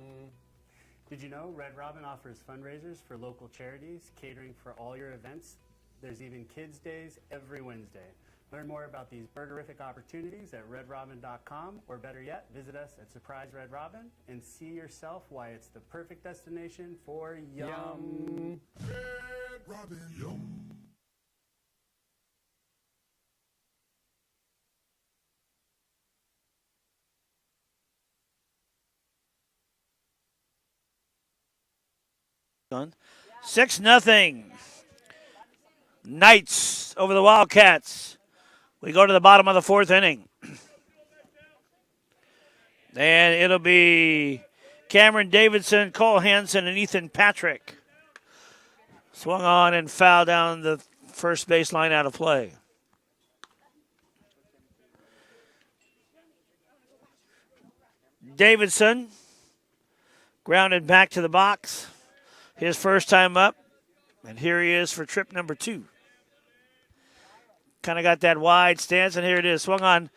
Did you know Red Robin offers fundraisers for local charities, catering for all your events? There's even Kids Days every Wednesday. Learn more about these burgerific opportunities at redrobin.com, or better yet, visit us at Surprise Red Robin and see yourself why it's the perfect destination for yum. Red Robin, yum. Done. 6-0 Knights over the Wildcats. We go to the bottom of the 4th inning. And it'll be Cameron Davidson, Cole Hansen, and Ethan Patrick. Swung on and fouled down the first baseline out of play. Davidson grounded back to the box. His first time up. And here he is for trip number 2. Kind of got that wide stance, and here it is. Swung on.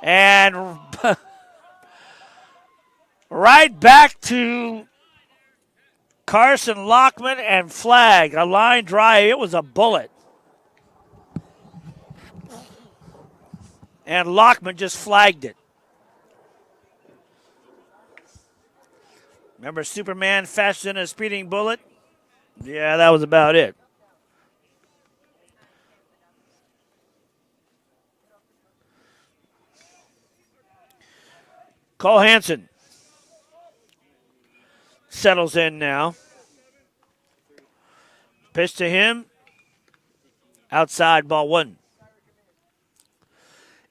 And right back to Carson Lockman and flag. A line drive. It was a bullet. And Lockman just flagged it. Remember Superman faster than a speeding bullet? Yeah, that was about it. Cole Hansen settles in now. Pitch to him. Outside, ball 1.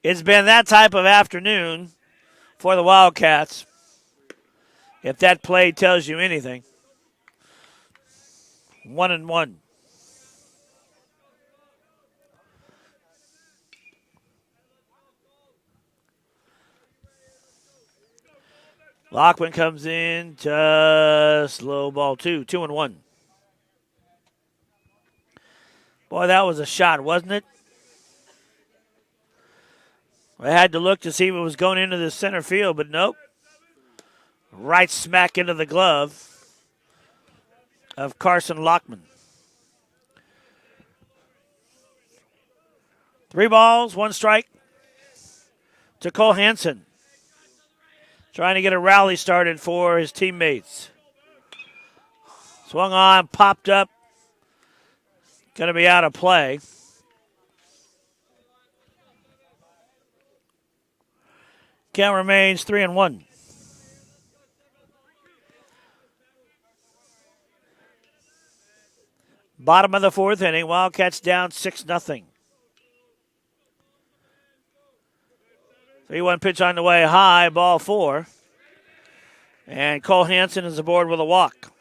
It's been that type of afternoon for the Wildcats. If that play tells you anything. 1-1. Lockman comes in, just low ball 2, 2-1. Boy, that was a shot, wasn't it? I had to look to see if it was going into the center field, but nope. Right smack into the glove of Carson Lockman. 3 balls, 1 strike to Cole Hansen. Trying to get a rally started for his teammates. Swung on, popped up. Going to be out of play. Count remains 3-1. Bottom of the 4th inning, Wildcats down 6-0. 3-1 pitch on the way high, ball 4. And Cole Hansen is aboard with a walk.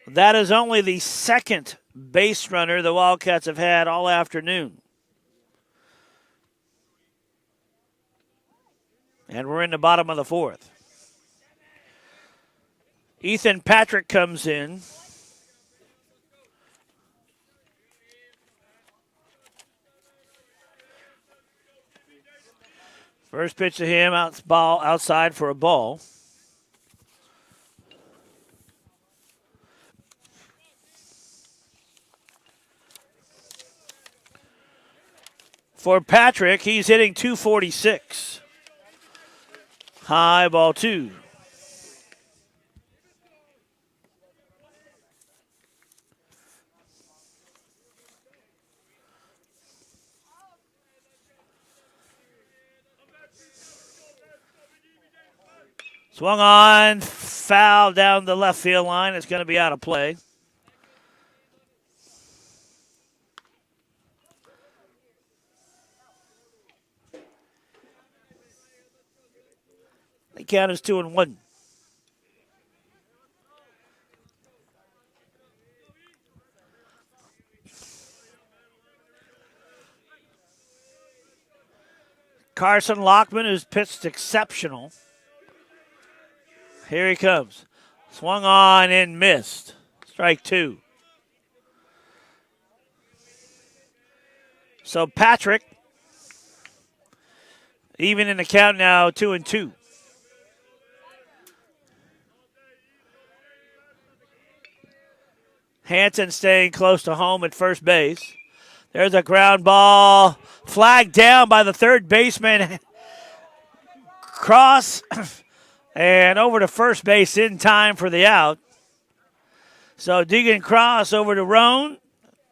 That is only the second base runner the Wildcats have had all afternoon. And we're in the bottom of the 4th. Ethan Patrick comes in. First pitch to him, outside for a ball. For Patrick, he's hitting .246. High ball 2. Swung on, foul down the left field line. It's going to be out of play. The count is 2-1. Carson Lockman, who's pitched exceptional. Here he comes. Swung on and missed. Strike 2. So Patrick, even in the count now, 2-2. Hanson staying close to home at first base. There's a ground ball. Flagged down by the third baseman. Cross. And over to first base in time for the out. So Deegan Cross over to Roan.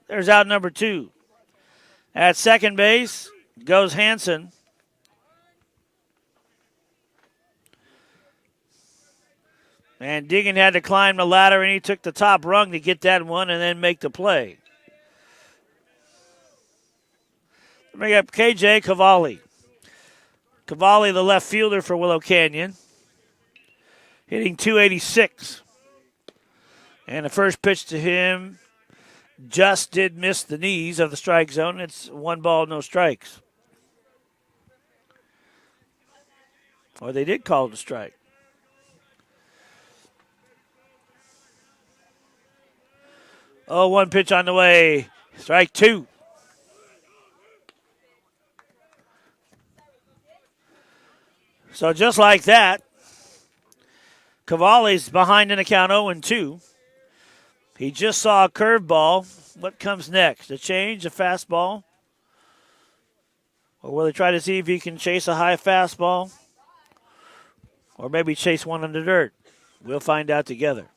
There's out number 2. At second base goes Hanson. And Deegan had to climb the ladder, and he took the top rung to get that one and then make the play. Bring up KJ Cavalli. Cavalli, the left fielder for Willow Canyon, hitting .286. And the first pitch to him just did miss the knees of the strike zone. It's 1 ball, no strikes. Or they did call it a strike. Oh, 1 pitch on the way. Strike 2. So just like that, Cavalli's behind in the count 0-2. He just saw a curveball. What comes next? A change, a fastball? Or will he try to see if he can chase a high fastball? Or maybe chase one in the dirt? We'll find out together.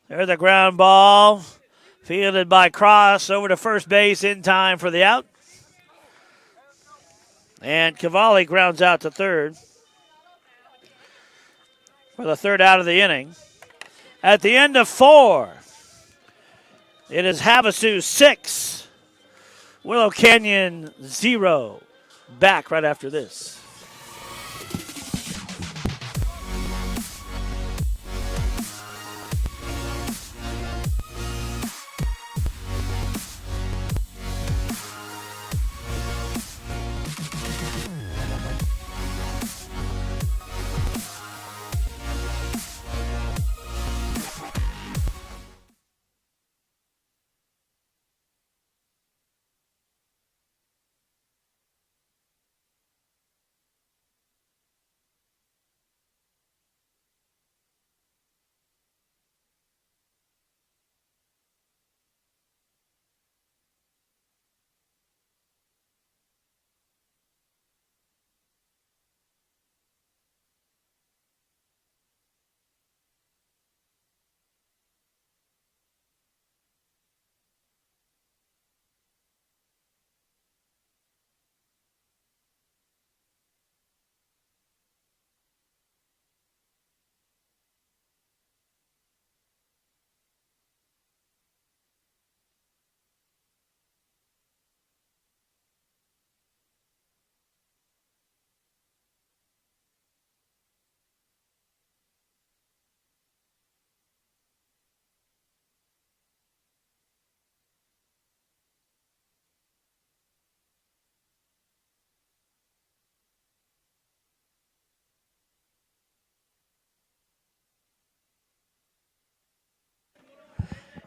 There's a ground ball, fielded by Cross over to first base in time for the out. And Cavalli grounds out to third for the third out of the inning. At the end of 4, it is Havasu 6, Willow Canyon 0. Back right after this.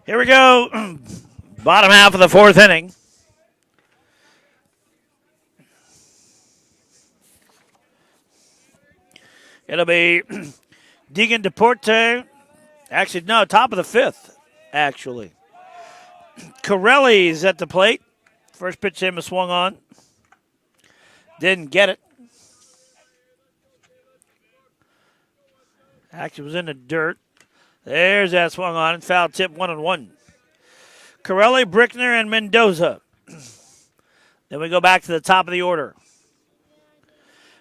Here we go. Bottom half of the fourth inning. It'll be Deegan Deporte. Actually, no, top of the fifth, actually. Corelli's at the plate. First pitch to him was swung on. Didn't get it. Actually was in the dirt. There's that swung on. Foul tip 1-1. Corelli, Brickner, and Mendoza. Then we go back to the top of the order.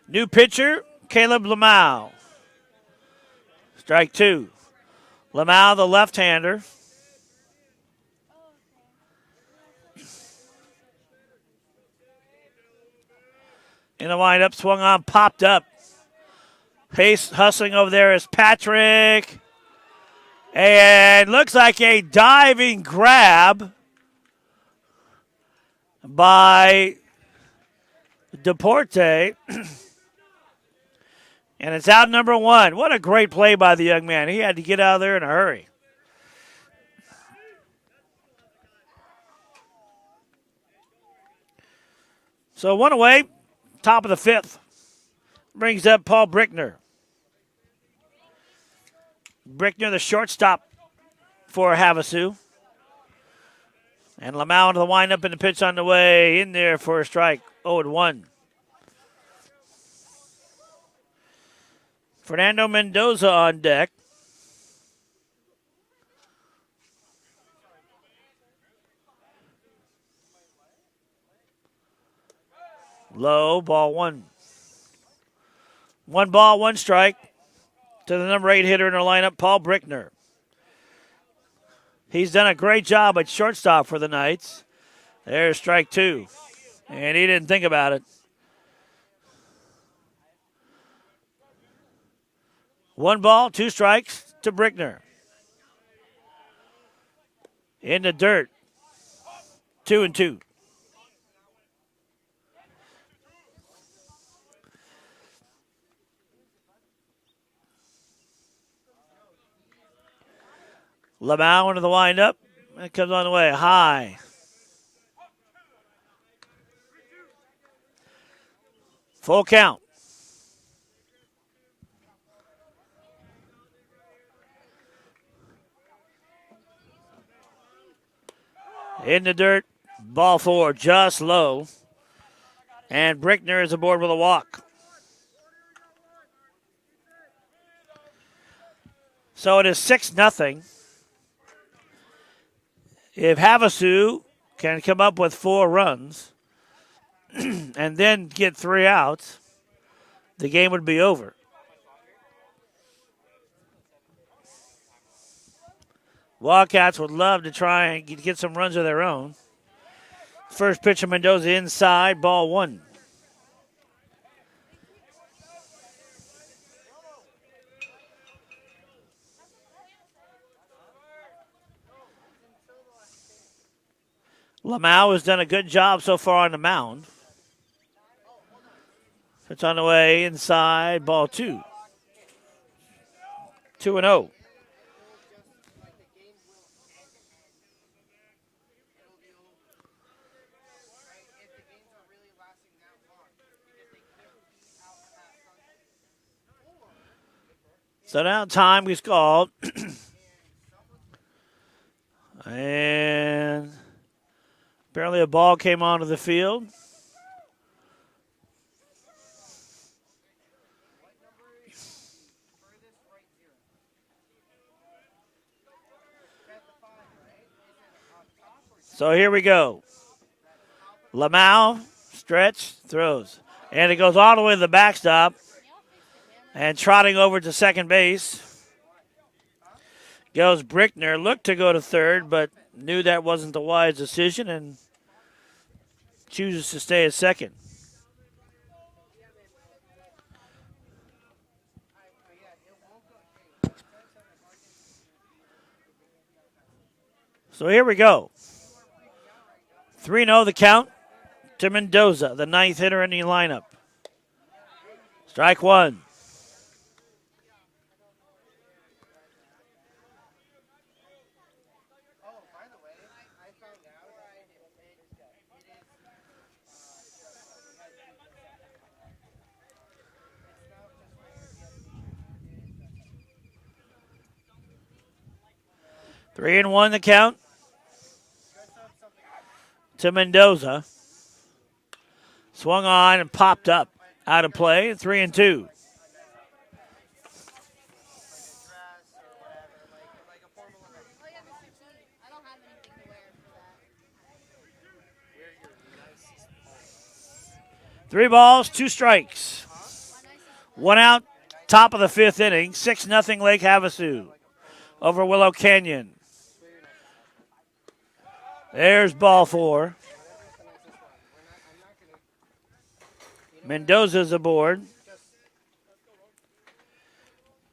New pitcher, Caleb Lamau. Strike 2. Lamau, the left-hander. In the windup, swung on, popped up. Pace hustling over there is Patrick. And looks like a diving grab by Deporte. And it's out number 1. What a great play by the young man. He had to get out of there in a hurry. So 1 away, top of the 5th. Brings up Paul Brickner. Brickner, the shortstop for Havasu. And Lamau into the windup and the pitch on the way in there for a strike. 0-1. Fernando Mendoza on deck. Low, ball 1. 1 ball, 1 strike to the number 8 hitter in our lineup, Paul Brickner. He's done a great job at shortstop for the Knights. There's strike 2. And he didn't think about it. 1 ball, 2 strikes to Brickner. In the dirt. 2-2. Lamau into the windup. It comes on the way. High. Full count. In the dirt. Ball 4, just low. And Brickner is aboard with a walk. So it is 6-0. If Havasu can come up with 4 runs and then get 3 outs, the game would be over. Wildcats would love to try and get some runs of their own. First pitch of Mendoza inside, ball 1. Lamau has done a good job so far on the mound. It's on the way inside, ball 2. 2-0. So now time is called. And apparently a ball came onto the field. So here we go. Lamau, stretch, throws. And it goes all the way to the backstop. And trotting over to second base goes Brickner. Looked to go to third, but knew that wasn't the wise decision and chooses to stay at second. So here we go. 3-0 the count to Mendoza, the 9th hitter in the lineup. Strike 1. 3-1 the count to Mendoza. Swung on and popped up. Out of play. 3-2. Three balls, two strikes. One out, top of the fifth inning. 6-0 Lake Havasu over Willow Canyon. There's ball four. Mendoza's aboard.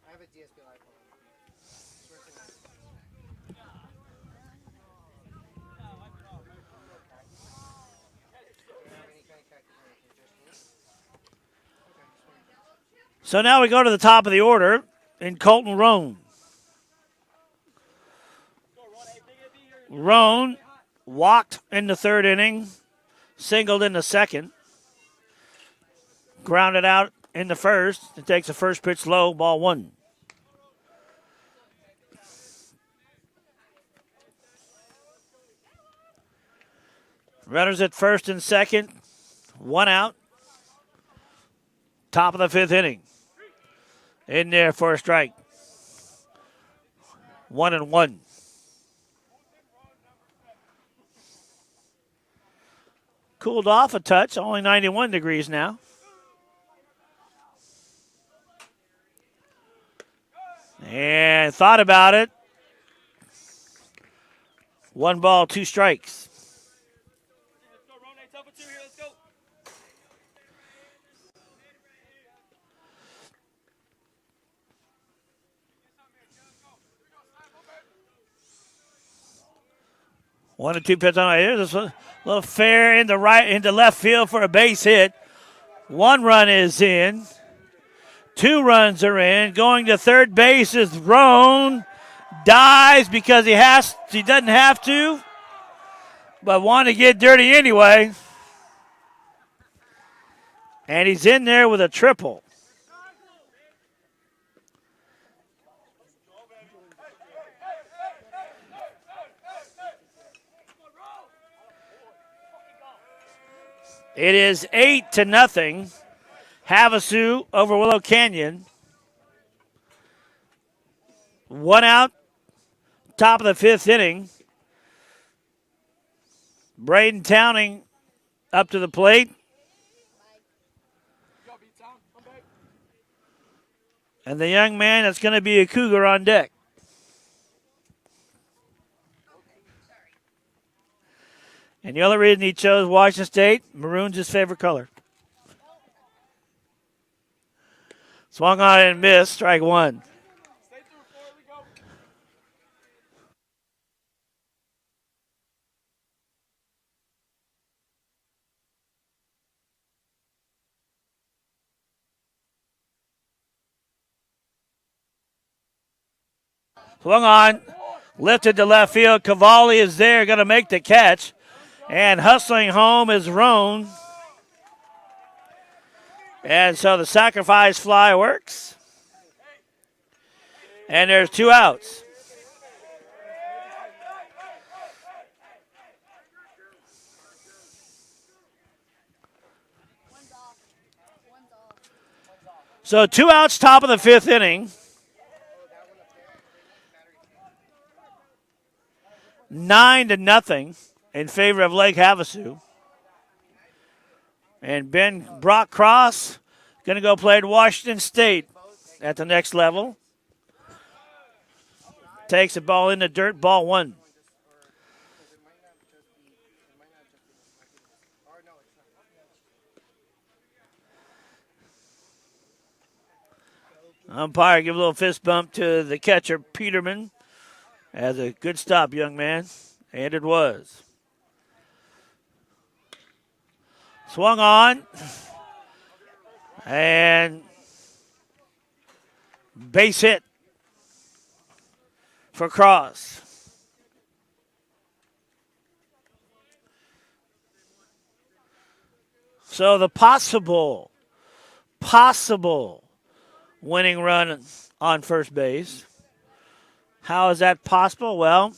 I have a DSP live So now we go to the top of the order in Colton Roan. Roan walked in the third inning, singled in the second, grounded out in the first. It takes a first pitch low, ball one. Runners at first and second, one out. Top of the fifth inning. In there for a strike. 1-1. Cooled off a touch, only 91 degrees now. And thought about it. 1 ball, 2 strikes. Let's go, Ron. Hey, top of 2 here. Let's go. One and two pitch on. Here's a little fair into left field for a base hit. 1 run is in. 2 runs are in. Going to third base is Roan. Dives because he doesn't have to, but wanted to get dirty anyway. And he's in there with a triple. It is 8-0. Havasu over Willow Canyon. 1 out, top of the fifth inning. Braden Towning up to the plate. And the young man that's going to be a Cougar on deck. And the only reason he chose Washington State, maroon's his favorite color. Swung on and missed, strike 1. Swung on, lifted to left field. Cavalli is there, going to make the catch. And hustling home is Roan. And so the sacrifice fly works. And there's 2 outs. So 2 outs, top of the fifth inning. 9-0 in favor of Lake Havasu. And Ben Brock Cross going to go play at Washington State at the next level. Takes the ball in the dirt, ball 1. Umpire give a little fist bump to the catcher, Peterman. As a good stop, young man. And it was. Swung on. And base hit for Cross. So the possible winning run on first base How is that possible? Well,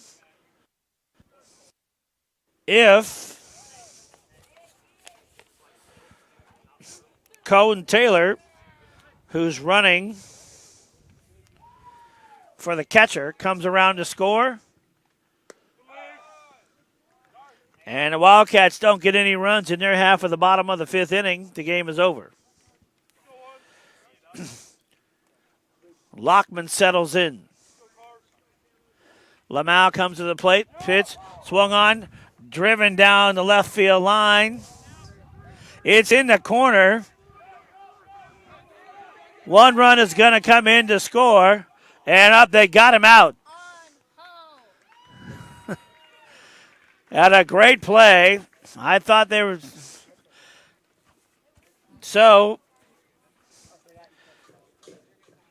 if Colton Taylor, who's running for the catcher, comes around to score, and the Wildcats don't get any runs in their half of the bottom of the fifth inning, the game is over. Lockman settles in. Lamau comes to the plate. Pitch swung on, driven down the left field line. It's in the corner. One run is going to come in to score, and up they got him out. Had a great play. I thought they were. So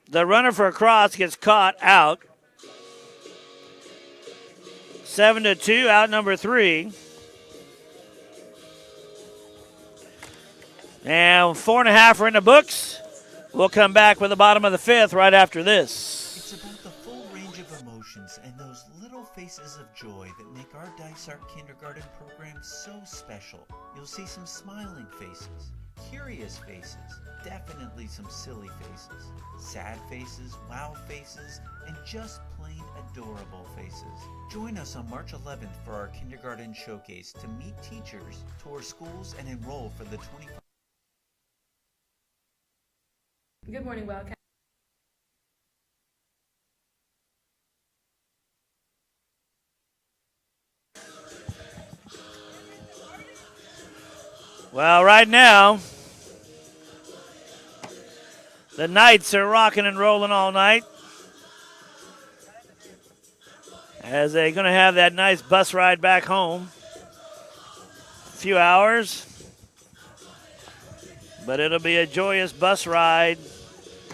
the runner for a cross gets caught out. 7-2, out number 3. And 4.5 are in the books. We'll come back with the bottom of the fifth right after this. It's about the full range of emotions and those little faces of joy that make our Dysart Kindergarten program so special. You'll see some smiling faces, curious faces, definitely some silly faces, sad faces, wow faces, and just plain adorable faces. Join us on March 11th for our kindergarten showcase to meet teachers, tour schools, and enroll for the 25. Good morning, Wildcat. Well, right now, the Knights are rocking and rolling all night, as they're going to have that nice bus ride back home. A few hours, but it'll be a joyous bus ride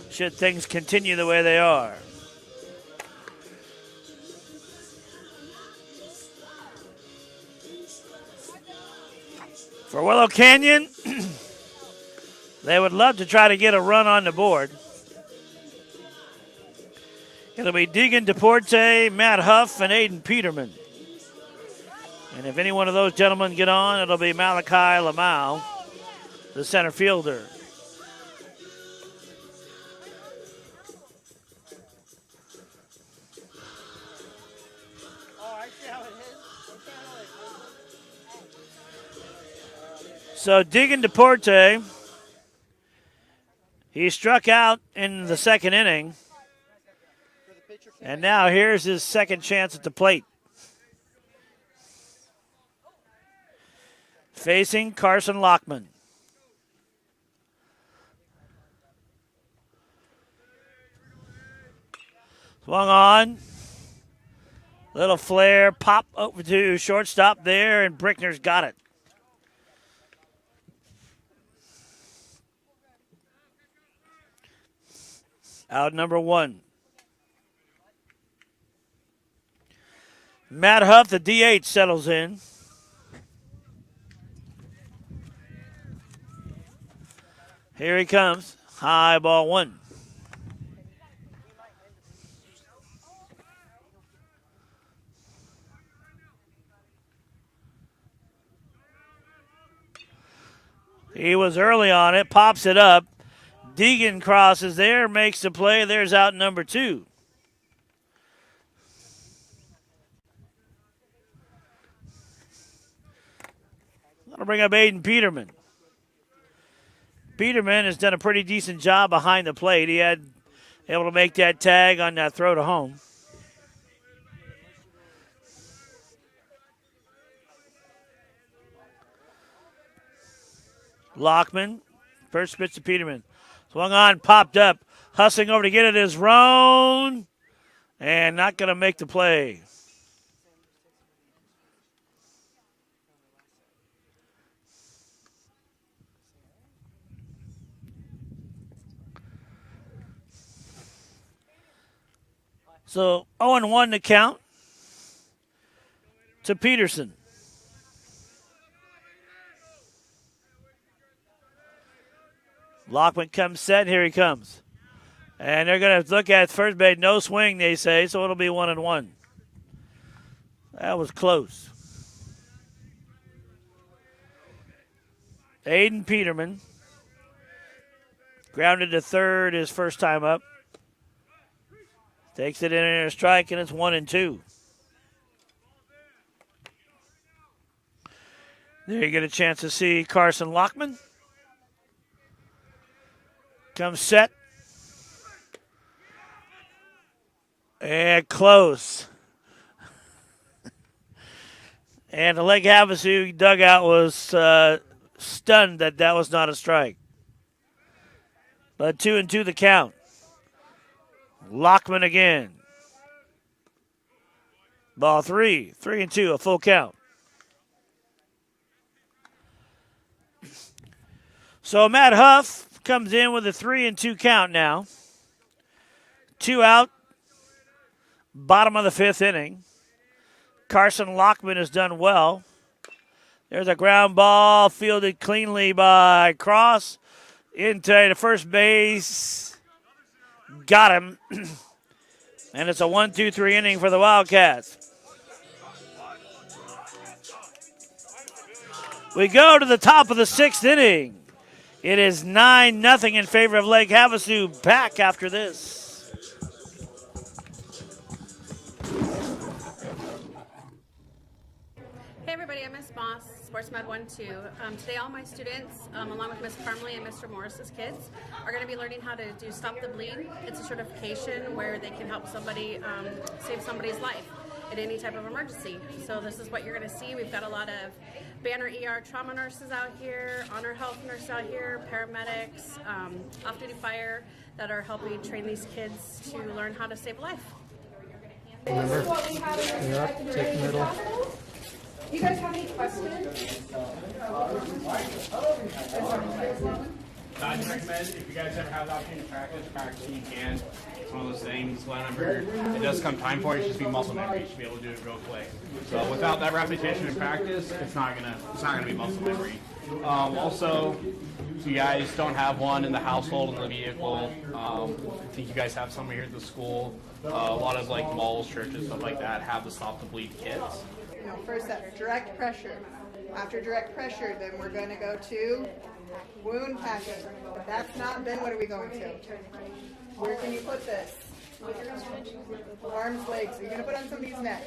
should things continue the way they are. For Willow Canyon, they would love to try to get a run on the board. It'll be Deegan DePorte, Matt Huff, and Aiden Peterman. And if any one of those gentlemen get on, it'll be Malachi Lamau, the center fielder. So Deegan DePorte, he struck out in the second inning. And now here's his second chance at the plate. Facing Carson Lockman. Swung on. Little flare, pop over to shortstop there, and Brickner's got it. Out number 1. Matt Huff, the DH, settles in. Here he comes. High ball 1. He was early on it, pops it up. Deegan crosses there, makes the play. There's out number 2. Going to bring up Aiden Peterman. Peterman has done a pretty decent job behind the plate. He had able to make that tag on that throw to home. Lockman, first pitch to Peterman. Swung on, popped up. Hustling over to get it is Roan. And not going to make the play. So 0-1 to count to Peterson. Lockman comes set. Here he comes. And they're going to look at first base, no swing, they say, so it'll be 1-1. That was close. Aiden Peterman grounded to third his first time up. Takes it in a strike, and it's 1-2. There you get a chance to see Carson Lockman. Comes set. And close. And the Lake Havasu dugout was stunned that that was not a strike. But 2-2 the count. Lockman again. Ball 3. 3-2, a full count. So Matt Huff comes in with a 3-2 count now. 2 out. Bottom of the 5th inning. Carson Lockman has done well. There's a ground ball fielded cleanly by Cross into the first base. Got him. And it's a 1-2-3 inning for the Wildcats. We go to the top of the 6th inning. It is 9-0 in favor of Lake Havasu. Back after this. Hey everybody, I'm Miss Moss, Sports Med 1-2. Today all my students, along with Miss Parmley and Mr. Morris's kids, are going to be learning how to do Stop the Bleed. It's a certification where they can help somebody save somebody's life in any type of emergency. So this is what you're going to see. We've got a lot of Banner ER trauma nurses out here, Honor Health nurses out here, paramedics, off-duty fire that are helping train these kids to learn how to save life. Remember? Yeah, take middle. Do you guys have any questions? I'd recommend if you guys ever have the opportunity to practice, you can. It's one of those things whenever it does come time for it, it should be muscle memory. You should be able to do it real quick. So without that repetition and practice, it's not gonna be muscle memory. Also, if you guys don't have one in the household, in the vehicle, I think you guys have some here at the school. A lot of like malls, churches, stuff like that have the Stop the Bleed kits. First up, direct pressure. After direct pressure, then we're going to go to wound packing. If that's not, then what are we going to? Where can you put this? Arms, legs. Are you going to put it on somebody's neck?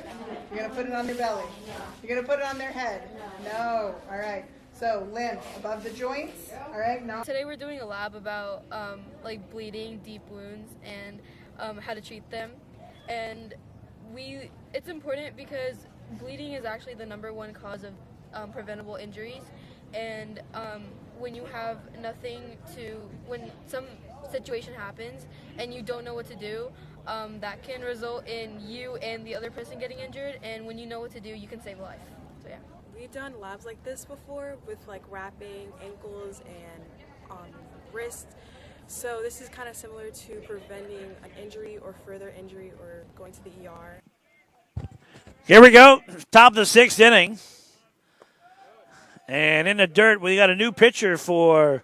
You're going to put it on their belly. You're going to put it on their head. No. All right. So lymph above the joints. All right. Now today we're doing a lab about like bleeding, deep wounds, and how to treat them. And it's important because bleeding is actually the #1 cause of preventable injuries, and when you have when some situation happens and you don't know what to do, that can result in you and the other person getting injured, and when you know what to do, you can save a life. So yeah. We've done labs like this before with like wrapping ankles and wrists. So this is kind of similar to preventing an injury or further injury or going to the ER. Here we go, top of the 6th inning. And in the dirt, we got a new pitcher for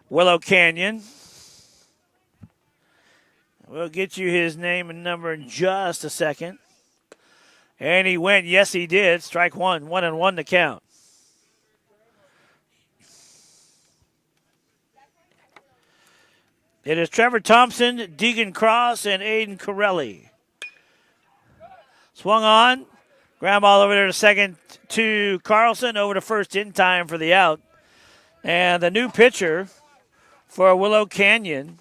Willow Canyon. We'll get you his name and number in just a second. And he went, yes he did, strike 1, 1-1 to count. It is Trevor Thompson, Deegan Cross, and Aiden Corelli. Swung on. Ground ball over there to second to Carlson. Over to first in time for the out. And the new pitcher for Willow Canyon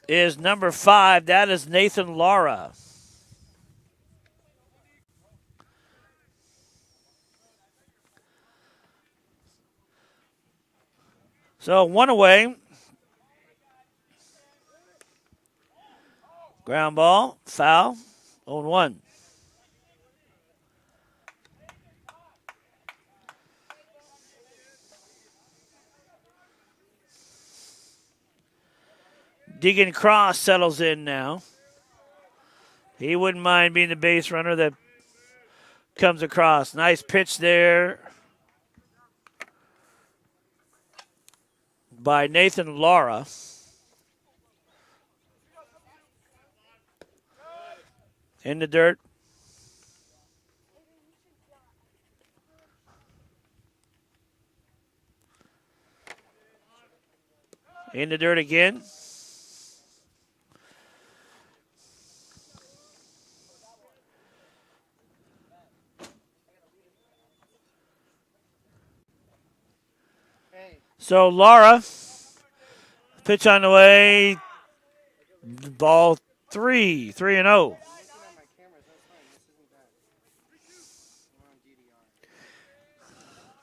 is number 5. That is Nathan Lara. So 1 away. Ground ball, foul, 0-1. Deegan Cross settles in now. He wouldn't mind being the base runner that comes across. Nice pitch there by Nathan Lara. In the dirt. In the dirt again. So Lara, pitch on the way. Ball 3-0.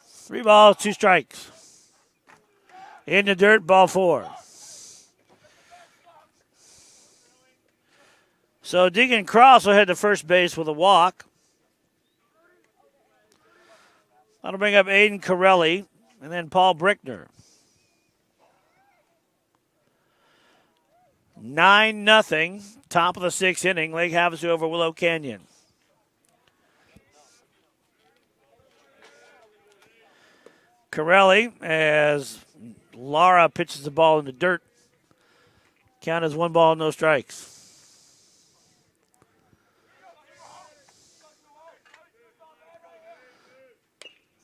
3 balls, 2 strikes. In the dirt, ball 4. So Deacon Cross will head to first base with a walk. That'll bring up Aiden Corelli and then Paul Brickner. 9-0, top of the 6th inning. Lake Havasu over Willow Canyon. Corelli, as Lara pitches the ball in the dirt. Count as 1 ball, no strikes.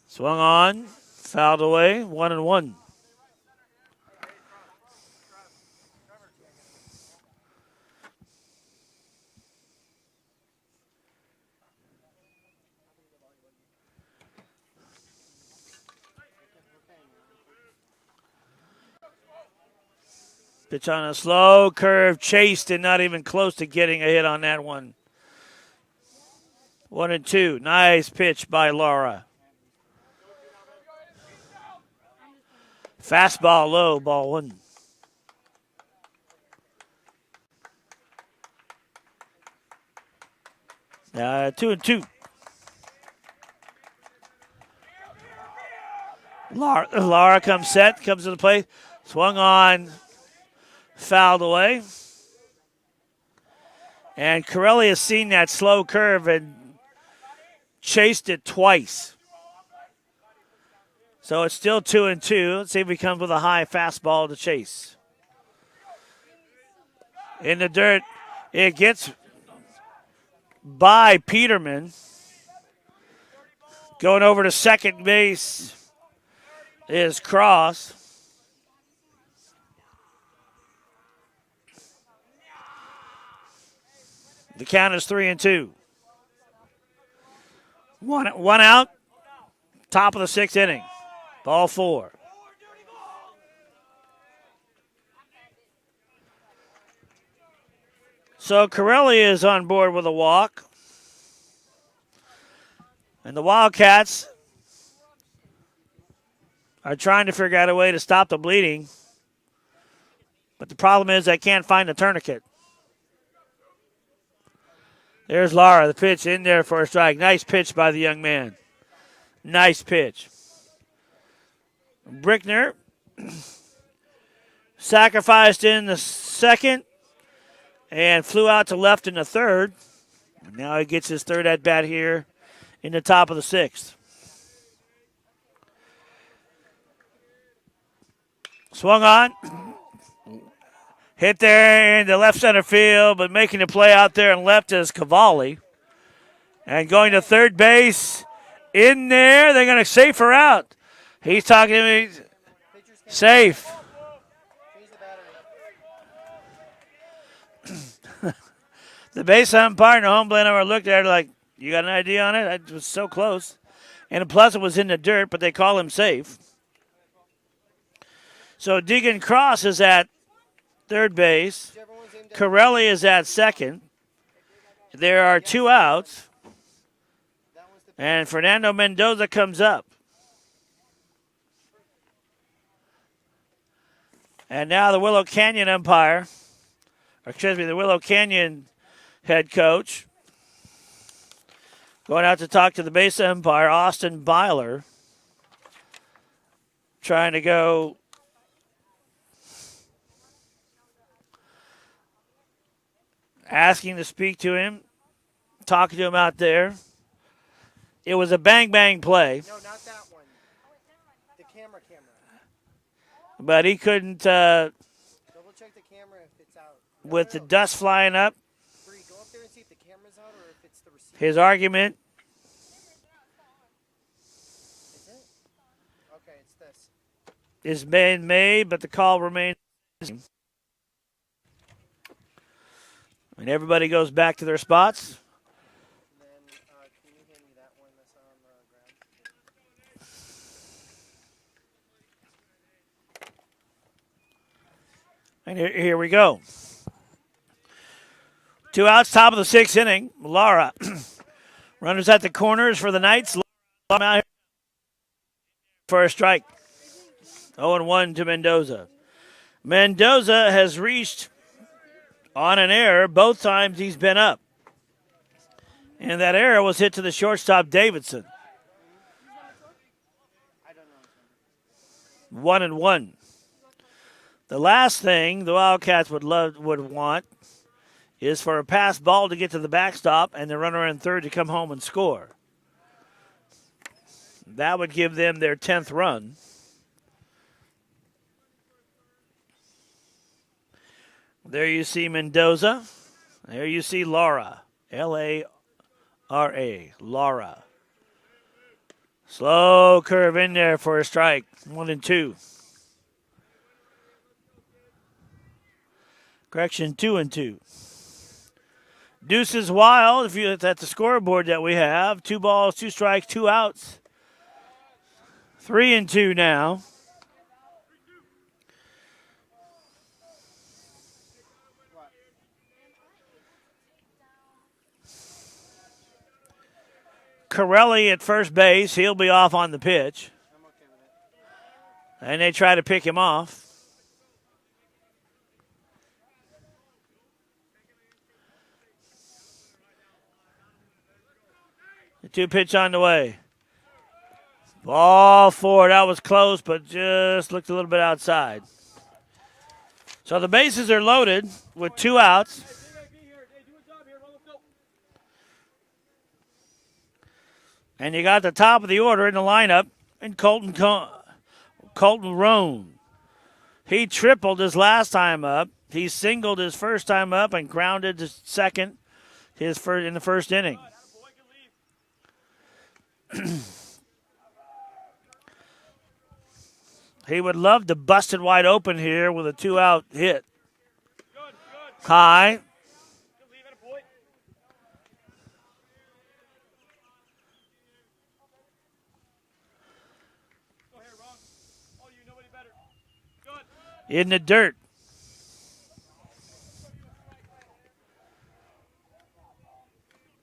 Swung on, fouled away, 1-1. Pitch on a slow curve, chased and not even close to getting a hit on that one. 1-2. Nice pitch by Lara. Fastball low, ball 1. Now 2-2. Lara comes set, comes to the plate, swung on, fouled away. And Corelli has seen that slow curve and chased it twice. So it's still 2-2. Let's see if he comes with a high fastball to chase. In the dirt, it gets by Peterman. Going over to second base is Cross. The count is 3-2. One out, top of the 6th inning. Ball 4. So Corelli is on board with a walk. And the Wildcats are trying to figure out a way to stop the bleeding. But the problem is they can't find the tourniquet. There's Lara, the pitch in there for a strike. Nice pitch by the young man. Nice pitch. Brickner sacrificed in the second and flew out to left in the third. And now he gets his third at bat here in the top of the 6th. Swung on. Hit there in the left center field, but making the play out there and left is Cavalli. And going to third base. In there, they're going to safe her out. He's talking to me. Safe. The base umpire and the home plate umpire looked at her like, you got an idea on it? It was so close. And plus it was in the dirt, but they call him safe. So Deacon Cross is at third base. Corelli is at second. There are 2 outs. And Fernando Mendoza comes up. And now the Willow Canyon umpire, the Willow Canyon head coach, going out to talk to the base umpire, Austin Byler, trying to go asking to speak to him, talking to him out there. It was a bang-bang play. No, not that one. The camera. but he couldn't, Double check the camera if it's out. with the dust flying up. Bree, go up there and see if the camera's out or if it's the receiver. His argument Is it? Okay, it's this. is being made, but the call remains. And everybody goes back to their spots. And then, can you hand me that one that's on the ground? And here we go. 2 outs, top of the 6th inning. Lara. Runners at the corners for the Knights. Lara out here for a strike. 0-1 to Mendoza. Mendoza has reached on an error both times he's been up. And that error was hit to the shortstop, Davidson. 1-1. The last thing the Wildcats would want is for a pass ball to get to the backstop and the runner in third to come home and score. That would give them their 10th run. There you see Mendoza. There you see Lara. Lara. Lara. Slow curve in there for a strike. 1-2. Correction, 2-2. Deuces wild. If you at the scoreboard that we have, 2 balls, 2 strikes, 2 outs. 3-2 now. Corelli at first base. He'll be off on the pitch. And they try to pick him off. The 2-pitch on the way. Ball 4. That was close, but just looked a little bit outside. So the bases are loaded with 2 outs. And you got the top of the order in the lineup in Colton Roan. He tripled his last time up. He singled his first time up and grounded to second in the first inning. He would love to bust it wide open here with a 2-out hit. High. In the dirt.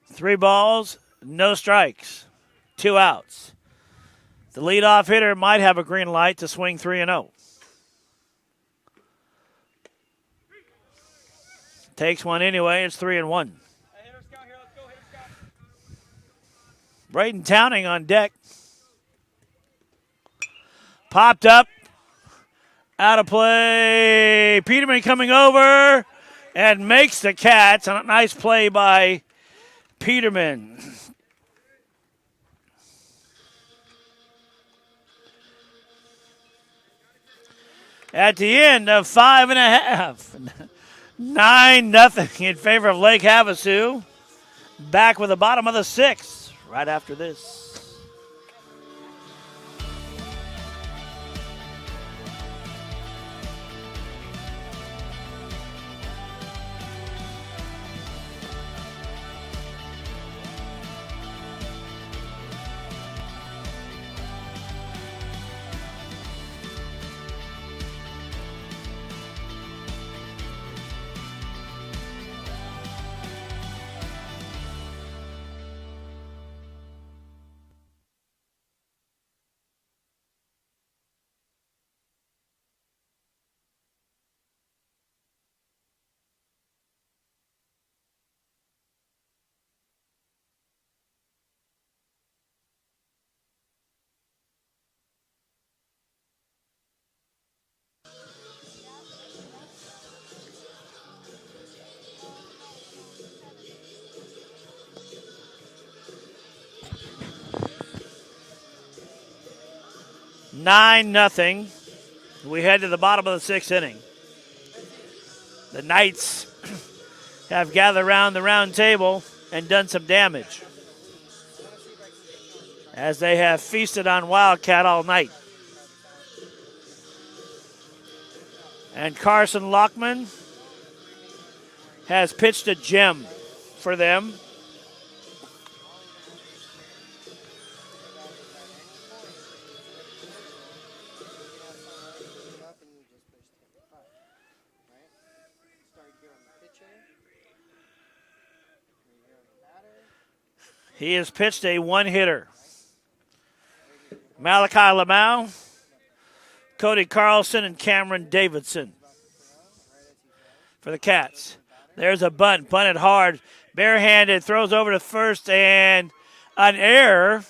Three balls, no strikes, 2 outs. The leadoff hitter might have a green light to swing 3-0. Takes one anyway. It's 3-1. Braden Towning on deck. Popped up. Out of play. Peterman coming over and makes the catch. A nice play by Peterman. At the end of 5.5, 9-0 in favor of Lake Havasu. Back with the bottom of the 6th right after this. Nine nothing. We head to the bottom of the sixth inning. The Knights have gathered around the round table and done some damage, as they have feasted on Wildcat all night. And Carson Lockman has pitched a gem for them. He has pitched a one-hitter. Malachi Lamau, Cody Carlson, and Cameron Davidson for the Cats. There's a bunt, bunted hard, barehanded, throws over to first, and an error.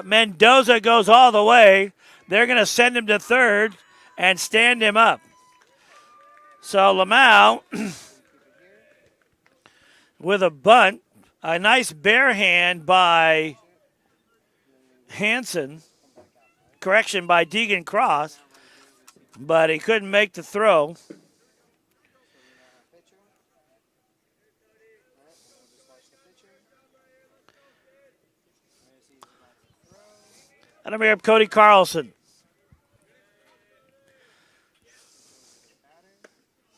Mendoza goes all the way. They're going to send him to third and stand him up. So Lamau with a bunt, a nice barehand by Hanson. Correction by Deegan Cross, but he couldn't make the throw. And I'm here up Cody Carlson.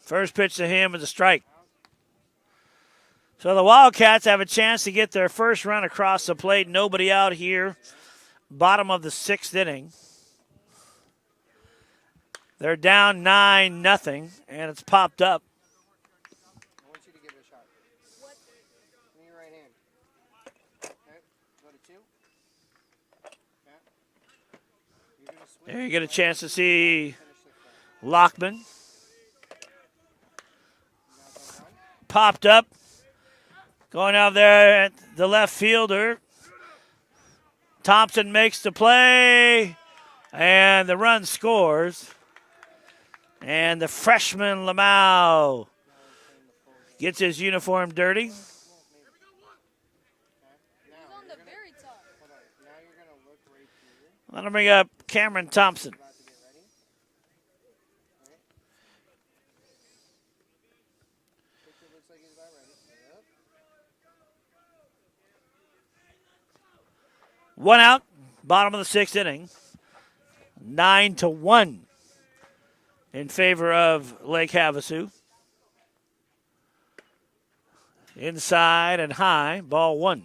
First pitch to him is a strike. So the Wildcats have a chance to get their first run across the plate. Nobody out here. Bottom of the sixth inning. They're down 9-0, and it's popped up. I want you to give it a shot. Give me your right hand. Okay, go to 2. Okay. You're gonna switch. There you get a chance to see Lockman. Popped up. Going out there at the left fielder. Thompson makes the play, and the run scores. And the freshman Lamau gets his uniform dirty. Let him bring up Cameron Thompson. One out, bottom of the sixth inning. 9-1 in favor of Lake Havasu. Inside and high, ball 1.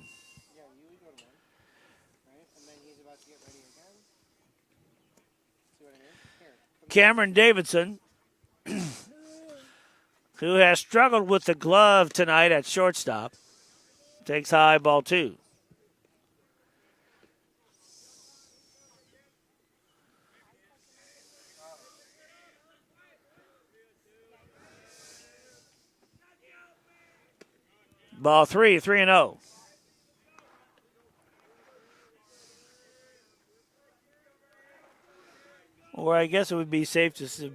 Cameron Davidson, who has struggled with the glove tonight at shortstop, takes high, ball 2. Ball 3, 3-0. Or I guess it would be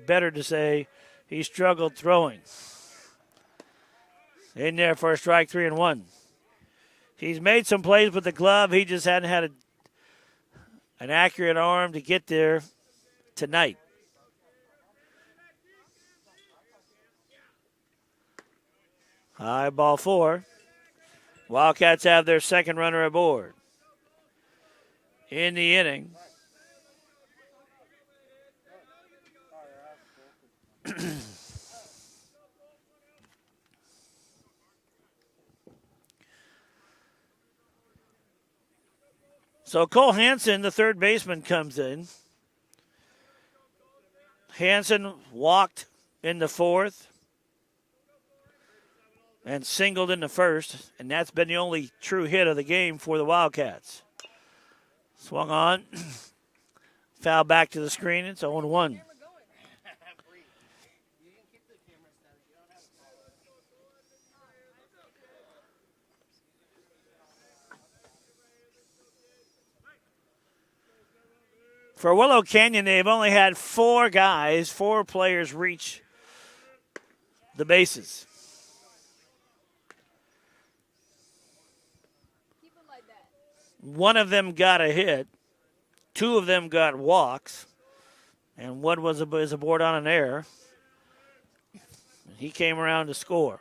better to say he struggled throwing. In there for a strike, 3-1. He's made some plays with the glove. He just hadn't had an accurate arm to get there tonight. High, ball 4. Wildcats have their second runner aboard in the inning. So Cole Hansen, the third baseman, comes in. Hansen walked in the fourth and singled in the first, and that's been the only true hit of the game for the Wildcats. Swung on, foul back to the screen. It's 0-1. For Willow Canyon, they've only had 4 players reach the bases. One of them got a hit. 2 of them got walks. And Wood is aboard on an error. He came around to score.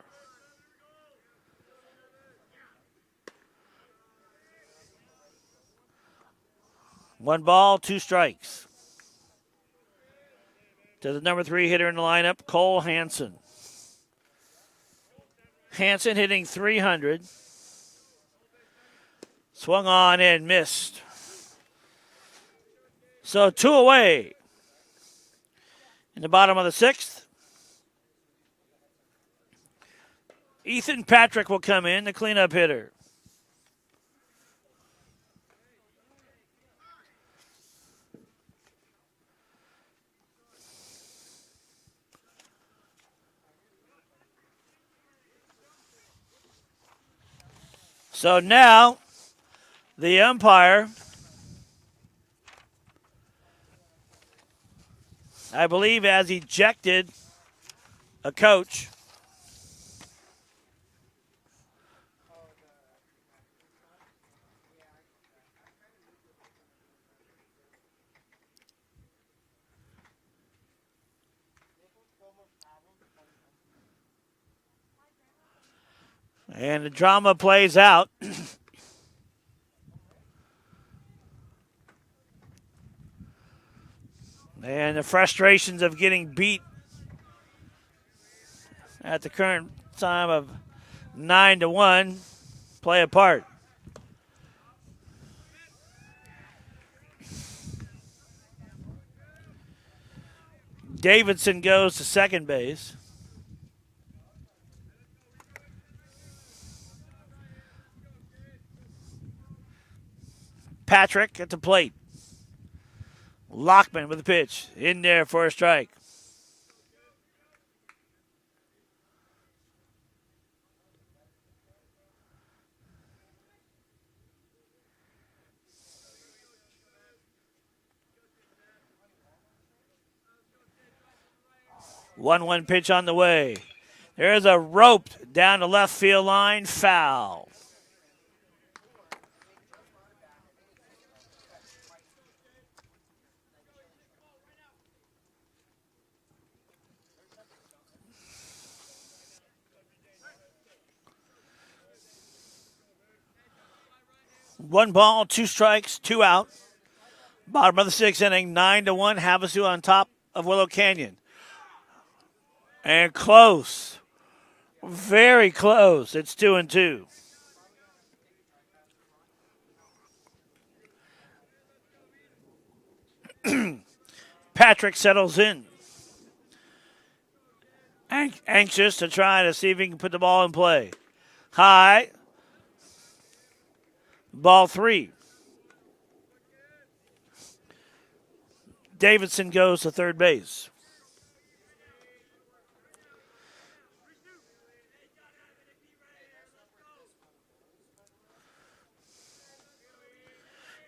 One ball, two strikes. To the number 3 hitter in the lineup, Cole Hansen. Hansen hitting .300. Swung on and missed. So 2 away. In the bottom of the 6th, Ethan Patrick will come in, the cleanup hitter. So now, the umpire, I believe, has ejected a coach. And the drama plays out. And the frustrations of getting beat at the current time of 9-1 play a part. Davidson goes to second base. Patrick at the plate. Lockman with the pitch. In there for a strike. One pitch on the way. There's a rope down the left field line. Foul. One ball, two strikes, two out. Bottom of the 6th inning, 9-1. Havasu on top of Willow Canyon. And close. Very close. It's 2-2. Patrick settles in. Anxious to try to see if he can put the ball in play. High. Ball 3. Davidson goes to third base.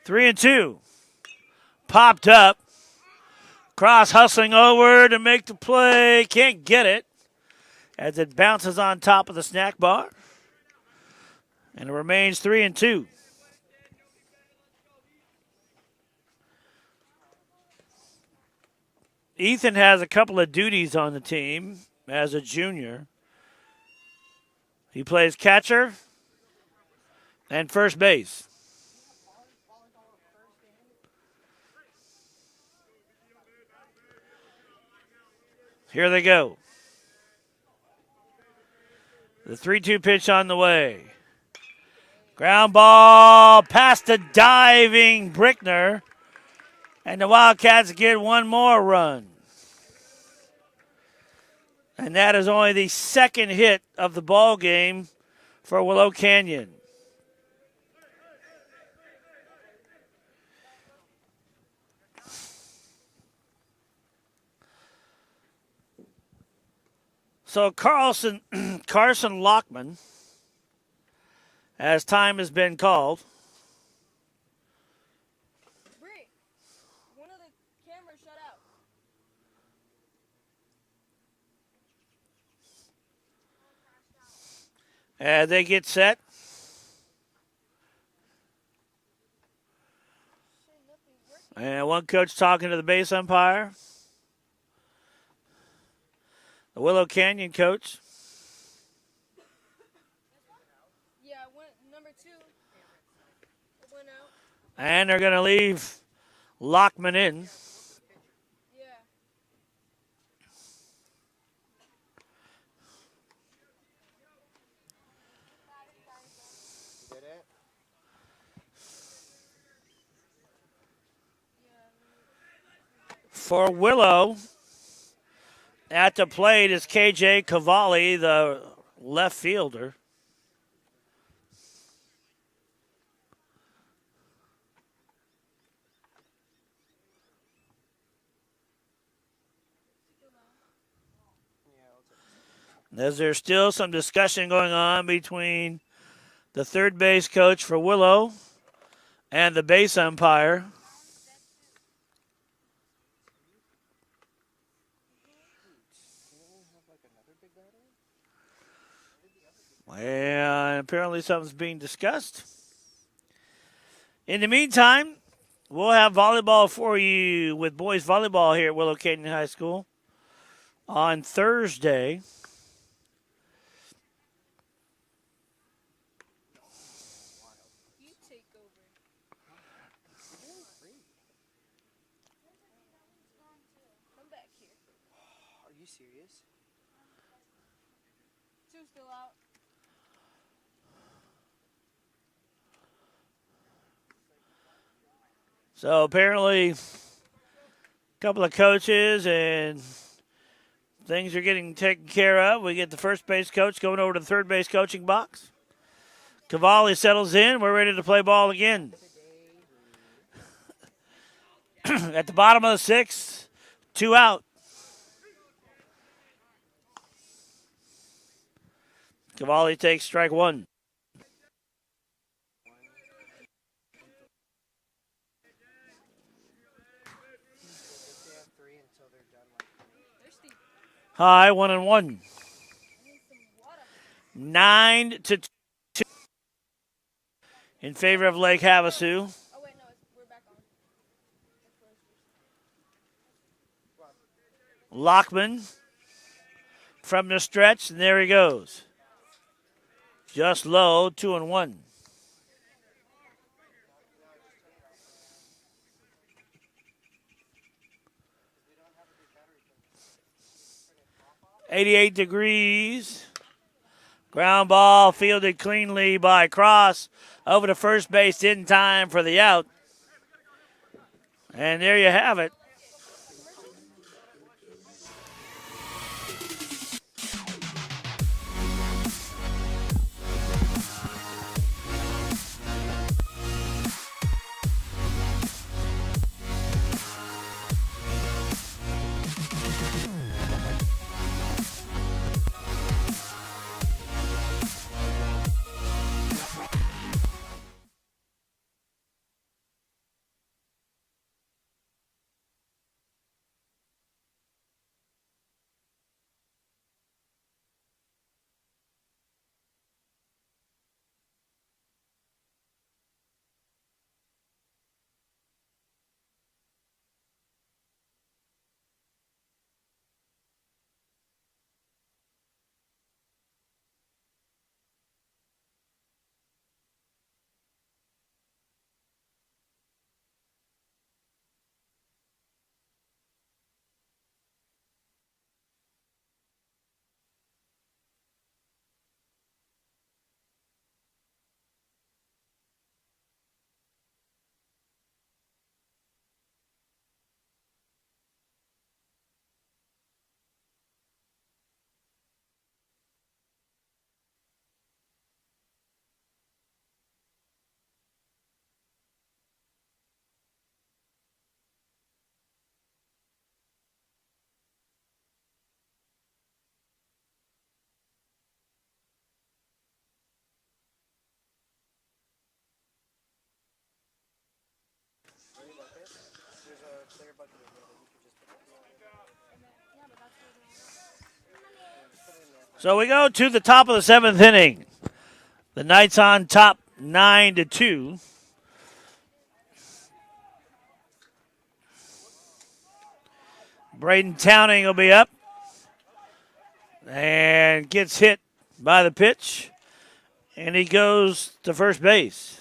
Three and two. Popped up. Cross hustling over to make the play. Can't get it as it bounces on top of the snack bar. And it remains 3-2. Ethan has a couple of duties on the team as a junior. He plays catcher and first base. Here they go. The 3-2 pitch on the way. Ground ball past the diving Brickner. And the Wildcats get one more run. And that is only the second hit of the ball game for Willow Canyon. So Carson Lockman, as time has been called, One of the cameras shut out. as they get set. And one coach talking to the base umpire. the Willow Canyon coach. Yeah, number 2 went out. And they're going to leave Lockman in. Yeah. Get it? For Willow, at the plate is KJ Cavalli, the left fielder. As there's still some discussion going on between the third base coach for Willow and the base umpire. And apparently something's being discussed. In the meantime, we'll have volleyball for you with boys volleyball here at Willow Canyon High School on Thursday. Are you serious? 2 still out. So apparently a couple of coaches and things are getting taken care of. We get the first base coach going over to the third base coaching box. Cavalli settles in. We're ready to play ball again. At the bottom of the 6th, 2 out. Cavalli takes strike 1. High 1-1. 9-2 in favor of Lake Havasu. Lockman from the stretch, and there he goes. Just low, 2-1. .88 degrees. Ground ball fielded cleanly by Cross over to first base in time for the out. And there you have it. So we go to the top of the 7th inning. The Knights on top 9-2. Braden Towning will be up. and gets hit by the pitch, and he goes to first base.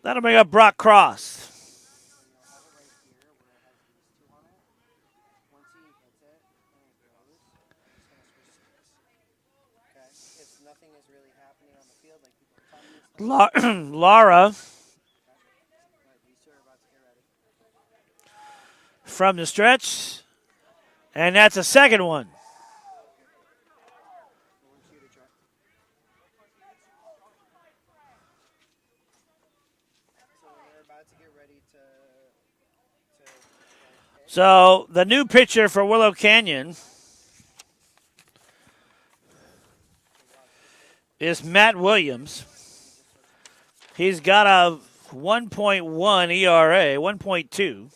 That'll bring up Brock Cross. Lara from the stretch, and that's a second one. So the new pitcher for Willow Canyon is Matt Williams. He's got a 1.1 ERA, 1.2,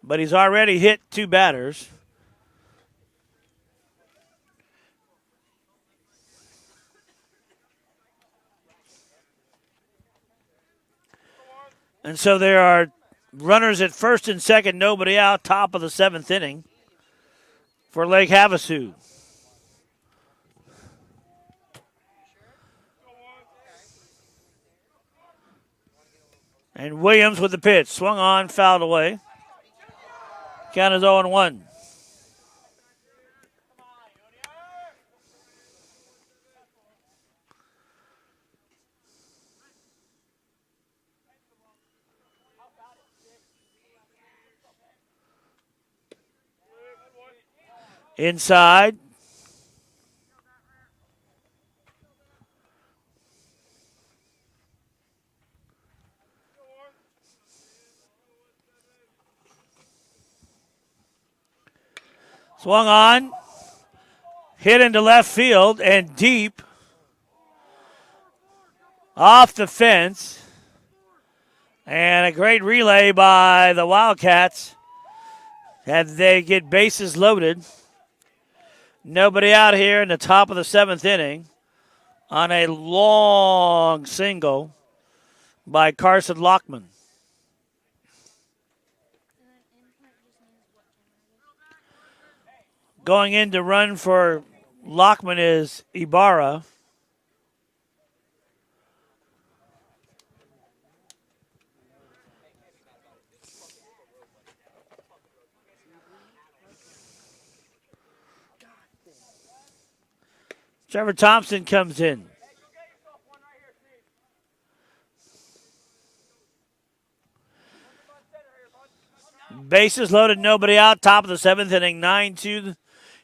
but he's already hit 2 batters. And so there are runners at first and second, nobody out, top of the 7th inning for Lake Havasu. And Williams with the pitch. Swung on, fouled away. Count is 0-1. Inside. Swung on, hit into left field and deep off the fence. And a great relay by the Wildcats as they get bases loaded. Nobody out here in the top of the 7th inning on a long single by Carson Lockman. Going in to run for Lockman is Ibarra. Trevor Thompson comes in. Bases loaded, nobody out. Top of the 7th inning, 9-2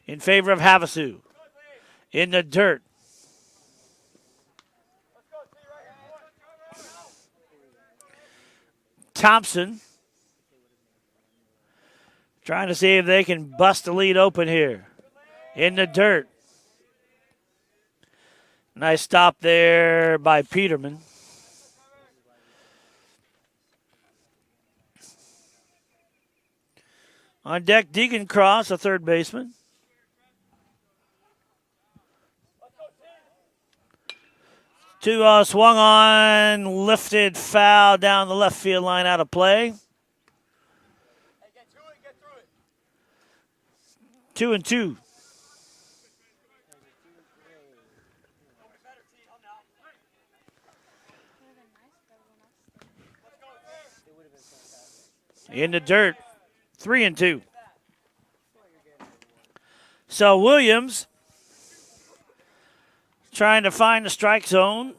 in favor of Havasu. In the dirt. Thompson trying to see if they can bust the lead open here. In the dirt. Nice stop there by Peterman. On deck, Deacon Cross, a third baseman. Two swung on, lifted, foul down the left field line, out of play. 2-2. In the dirt, 3-2. So Williams trying to find the strike zone.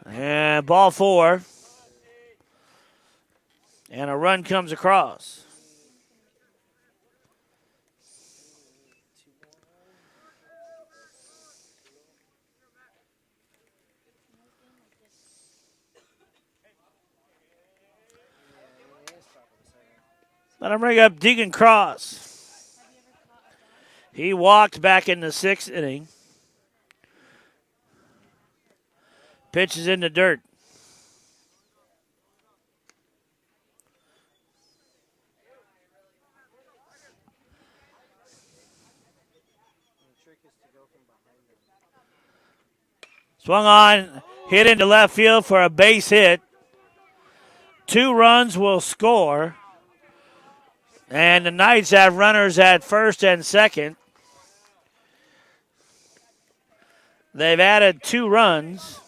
And ball 4. And a run comes across. Let him bring up Deacon Cross. He walked back in the 6th inning. Pitch is in the dirt. Swung on, Hit into left field for a base hit. 2 runs will score. And the Knights have runners at first and second. They've added 2 runs.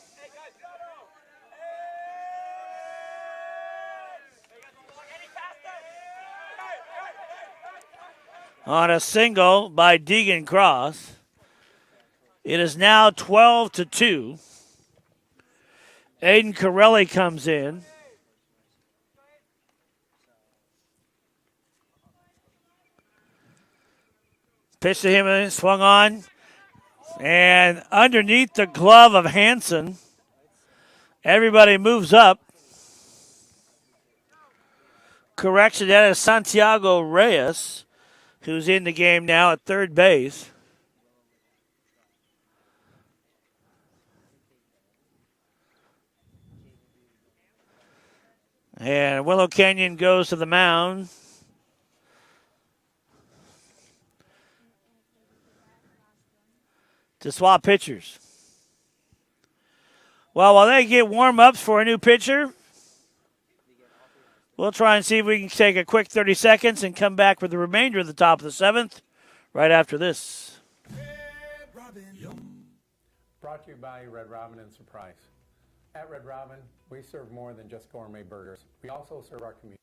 On a single by Deegan Cross. It is now 12-2. Aiden Corelli comes in. Pitch to him, swung on. And underneath the glove of Hanson, everybody moves up. Correction, that is Santiago Reyes, who's in the game now at third base. And Willow Canyon goes to the mound. To swap pitchers. Well, while they get warm-ups for a new pitcher, we'll try and see if we can take a quick 30 seconds and come back with the remainder of the top of the 7th right after this. Brought to you by Red Robin and Surprise. At Red Robin, we serve more than just gourmet burgers. We also serve our community.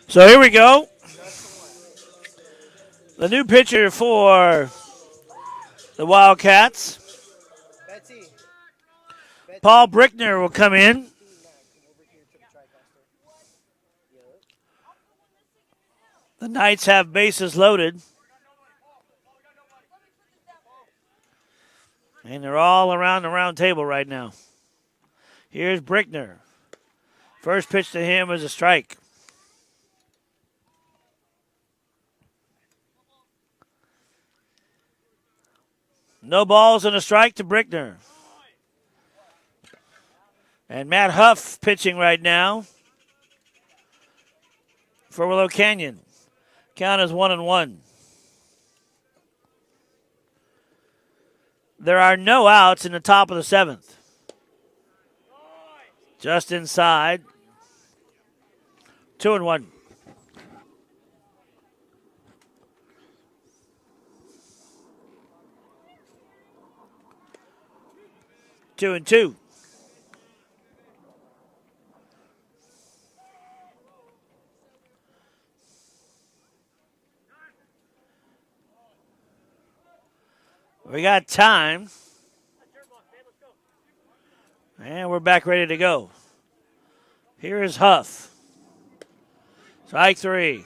So here we go. The new pitcher for the Wildcats, Paul Brickner, will come in. The Knights have bases loaded. And they're all around the round table right now. Here's Brickner. First pitch to him is a strike. No balls and a strike to Brickner. And Matt Huff pitching right now for Willow Canyon. Count is 1-1. There are no outs in the top of the 7th. Just inside. 2-1. Two and two. We got time. And we're back ready to go. Here is Huff. Strike 3.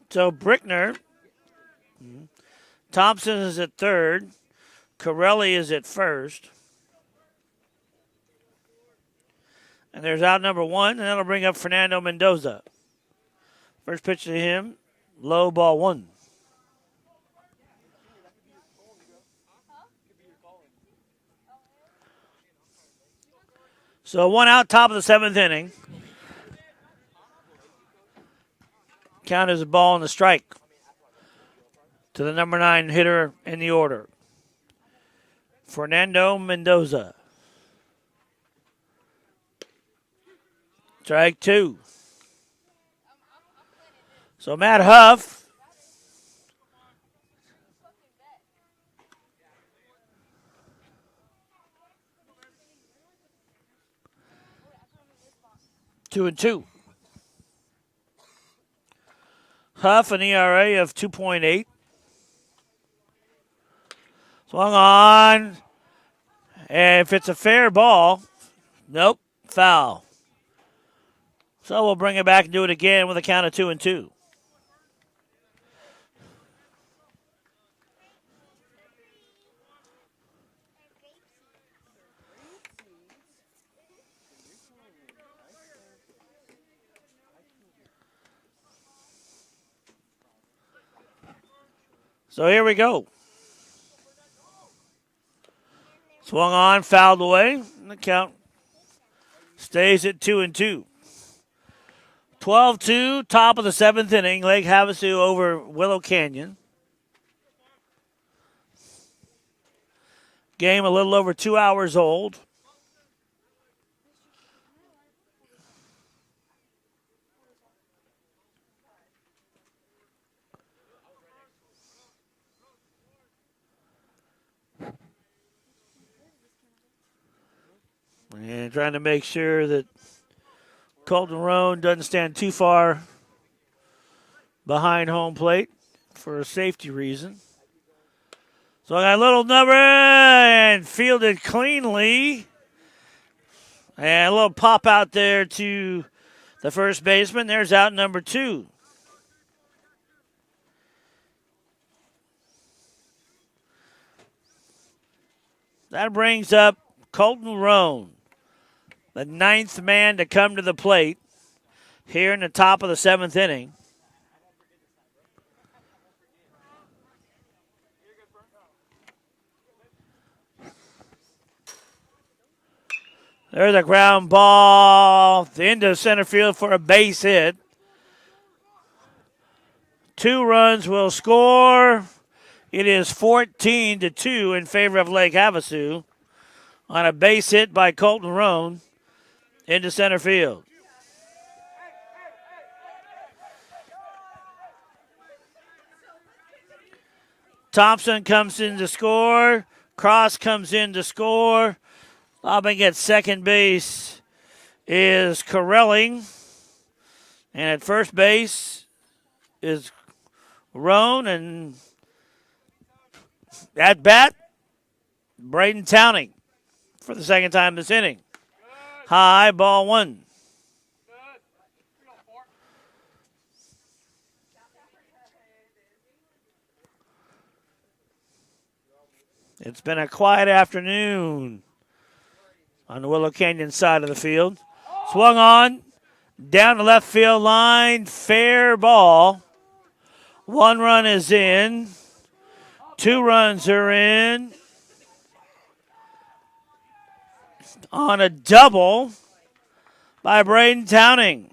So Brickner, Thompson is at third. Corelli is at first. And there's out number 1, and that'll bring up Fernando Mendoza. First pitch to him, low, ball 1. So 1 out, top of the 7th inning. Count as a ball and a strike to the number 9 hitter in the order, Fernando Mendoza. Strike 2. So Matt Huff two and 2. Huff, an ERA of 2.8. Swung on. And if it's a fair ball, nope, foul. So we'll bring it back and do it again with a count of 2 and 2. So here we go. Swung on, fouled away, and the count stays at 2 and 2. 12-2, top of the 7th inning. Lake Havasu over Willow Canyon. Game a little over 2 hours old. And trying to make sure that Colton Roan doesn't stand too far behind home plate for a safety reason. So I got a little number and fielded cleanly. And a little pop out there to the first baseman. There's out number 2. That brings up Colton Roan, the 9th man to come to the plate here in the top of the 7th inning. There's a ground ball into center field for a base hit. 2 runs will score. It is 14-2 in favor of Lake Havasu on a base hit by Colton Roan into center field. Thompson comes in to score. Cross comes in to score. Lobbing at second base is Corelling. And at first base is Roan. And at bat, Braden Towning for the second time this inning. High, ball 1. It's been a quiet afternoon on the Willow Canyon side of the field. Swung on, down the left field line, fair ball. 1 run is in. 2 runs are in. On a double by Braden Towning.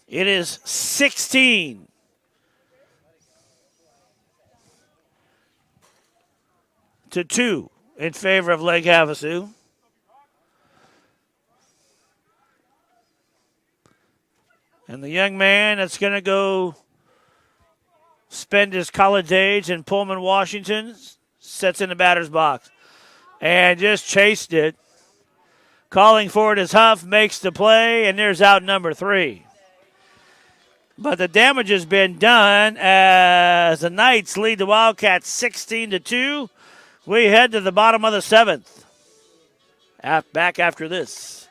It is 16 to 2 in favor of Lake Havasu. And the young man that's going to go spend his college age in Pullman, Washington, sets in the batter's box and just chased it. Calling for it is Huff, makes the play, and there's out number 3. But the damage has been done as the Knights lead the Wildcats 16-2. We head to the bottom of the 7th. Back after this.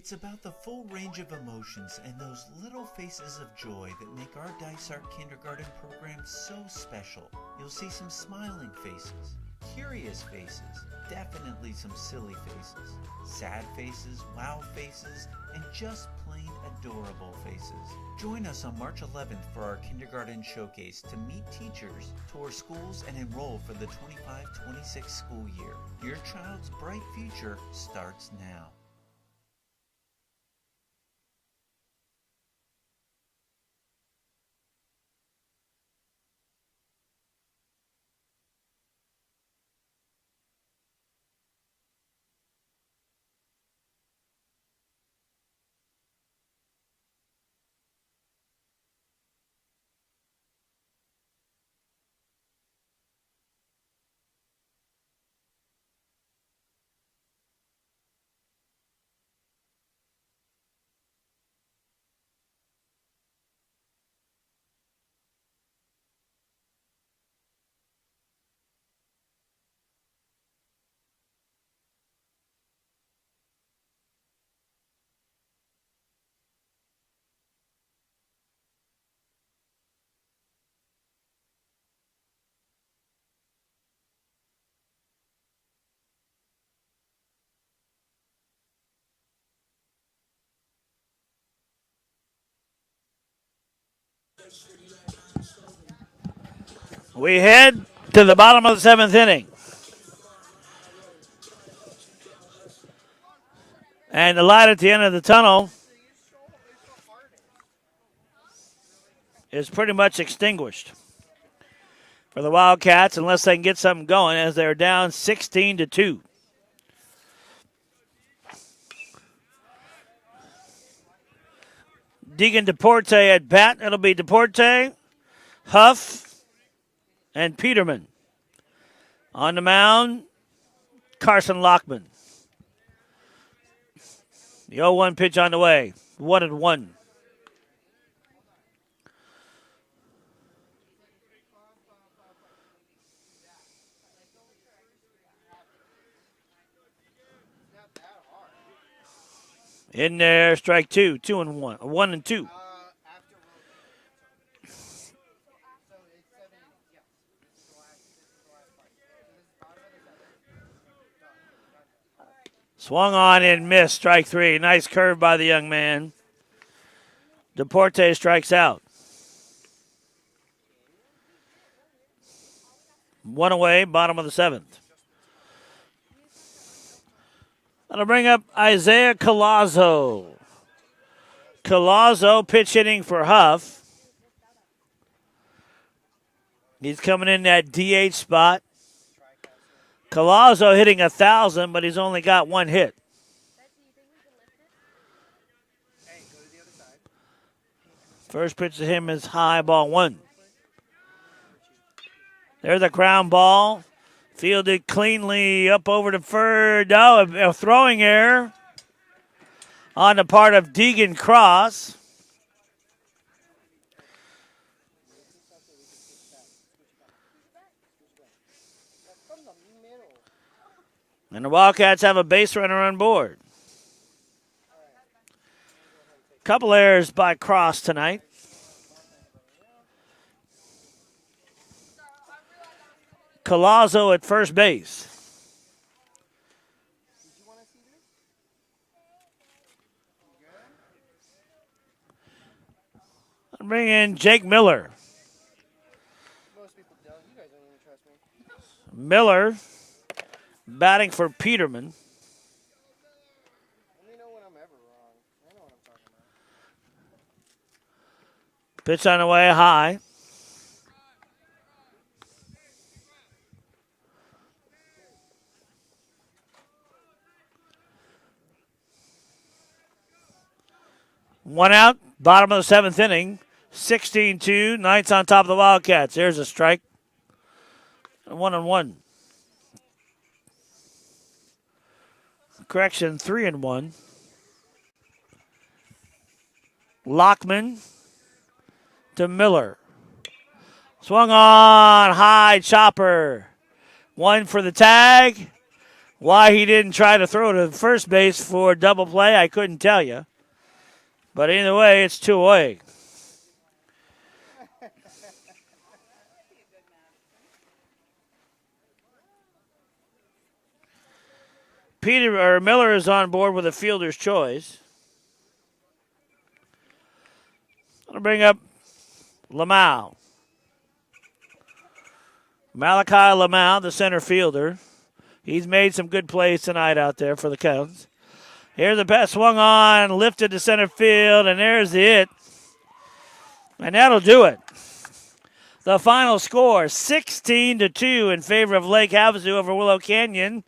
It's about the full range of emotions and those little faces of joy that make our Dice Art Kindergarten program so special. You'll see some smiling faces, curious faces, definitely some silly faces, sad faces, wow faces, and just plain adorable faces. Join us on March 11th for our kindergarten showcase to meet teachers, tour schools, and enroll for the 25-26 school year. Your child's bright future starts now. We head to the bottom of the seventh inning. And the light at the end of the tunnel is pretty much extinguished for the Wildcats unless they can get something going as they're down 16-2. Deegan Deporte at bat. It'll be Deporte, Huff, and Peterman. On the mound, Carson Lockman. The 0-1 pitch on the way. 1-1. In there, strike two. 2-1. 1-2. Swung on and missed. Strike three. Nice curve by the young man. Deporte strikes out. One away, bottom of the seventh. That'll bring up Isaiah Collazo. Collazo pitch hitting for Huff. He's coming in that DH spot. Collazo hitting 1,000, but he's only got one hit. First pitch to him is high, ball one. There's a ground ball. Fielded cleanly up over to third. No, a throwing error on the part of Deegan Cross. And the Wildcats have a base runner on board. Couple errors by Cross tonight. Collazo at first base. I'll bring in Jake Miller. Miller batting for Peterman. Pitch on the way high. One out, bottom of the seventh inning. 16-2. Knights on top of the Wildcats. There's a strike. 1-1. Correction, 3-1. Lockman to Miller. Swung on, high chopper. One for the tag. Why he didn't try to throw to first base for double play, I couldn't tell you. But either way, it's 2-away. Miller is on board with a fielder's choice. I'll bring up Lamau. Malachi Lamau, the center fielder. He's made some good plays tonight out there for the Cubs. Here's the pass swung on, lifted to center field, and there's the hit. And that'll do it. The final score, 16-2 in favor of Lake Havasu over Willow Canyon.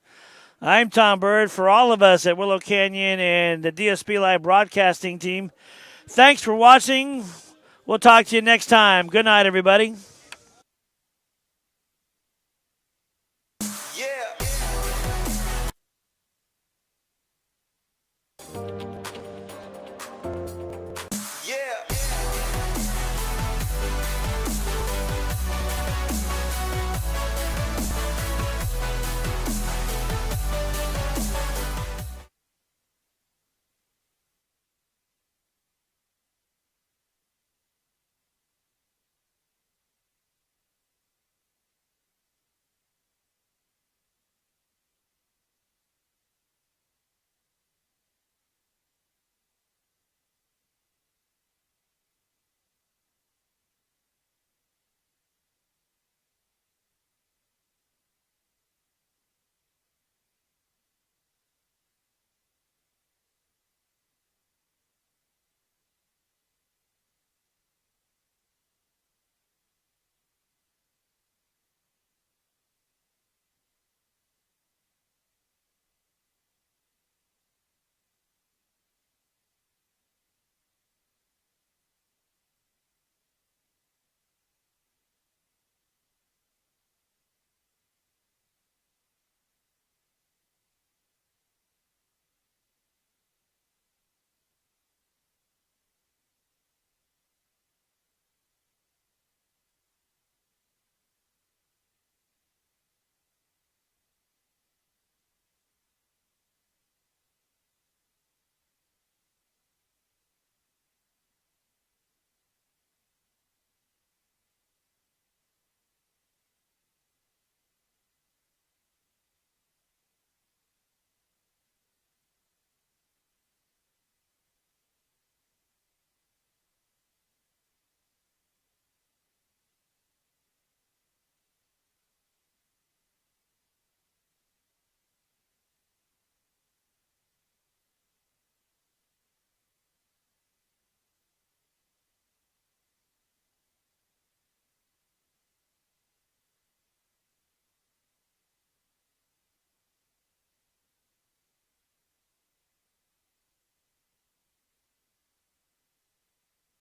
I'm Tom Bird. For all of us at Willow Canyon and the DSP Live broadcasting team, thanks for watching. We'll talk to you next time. Good night, everybody.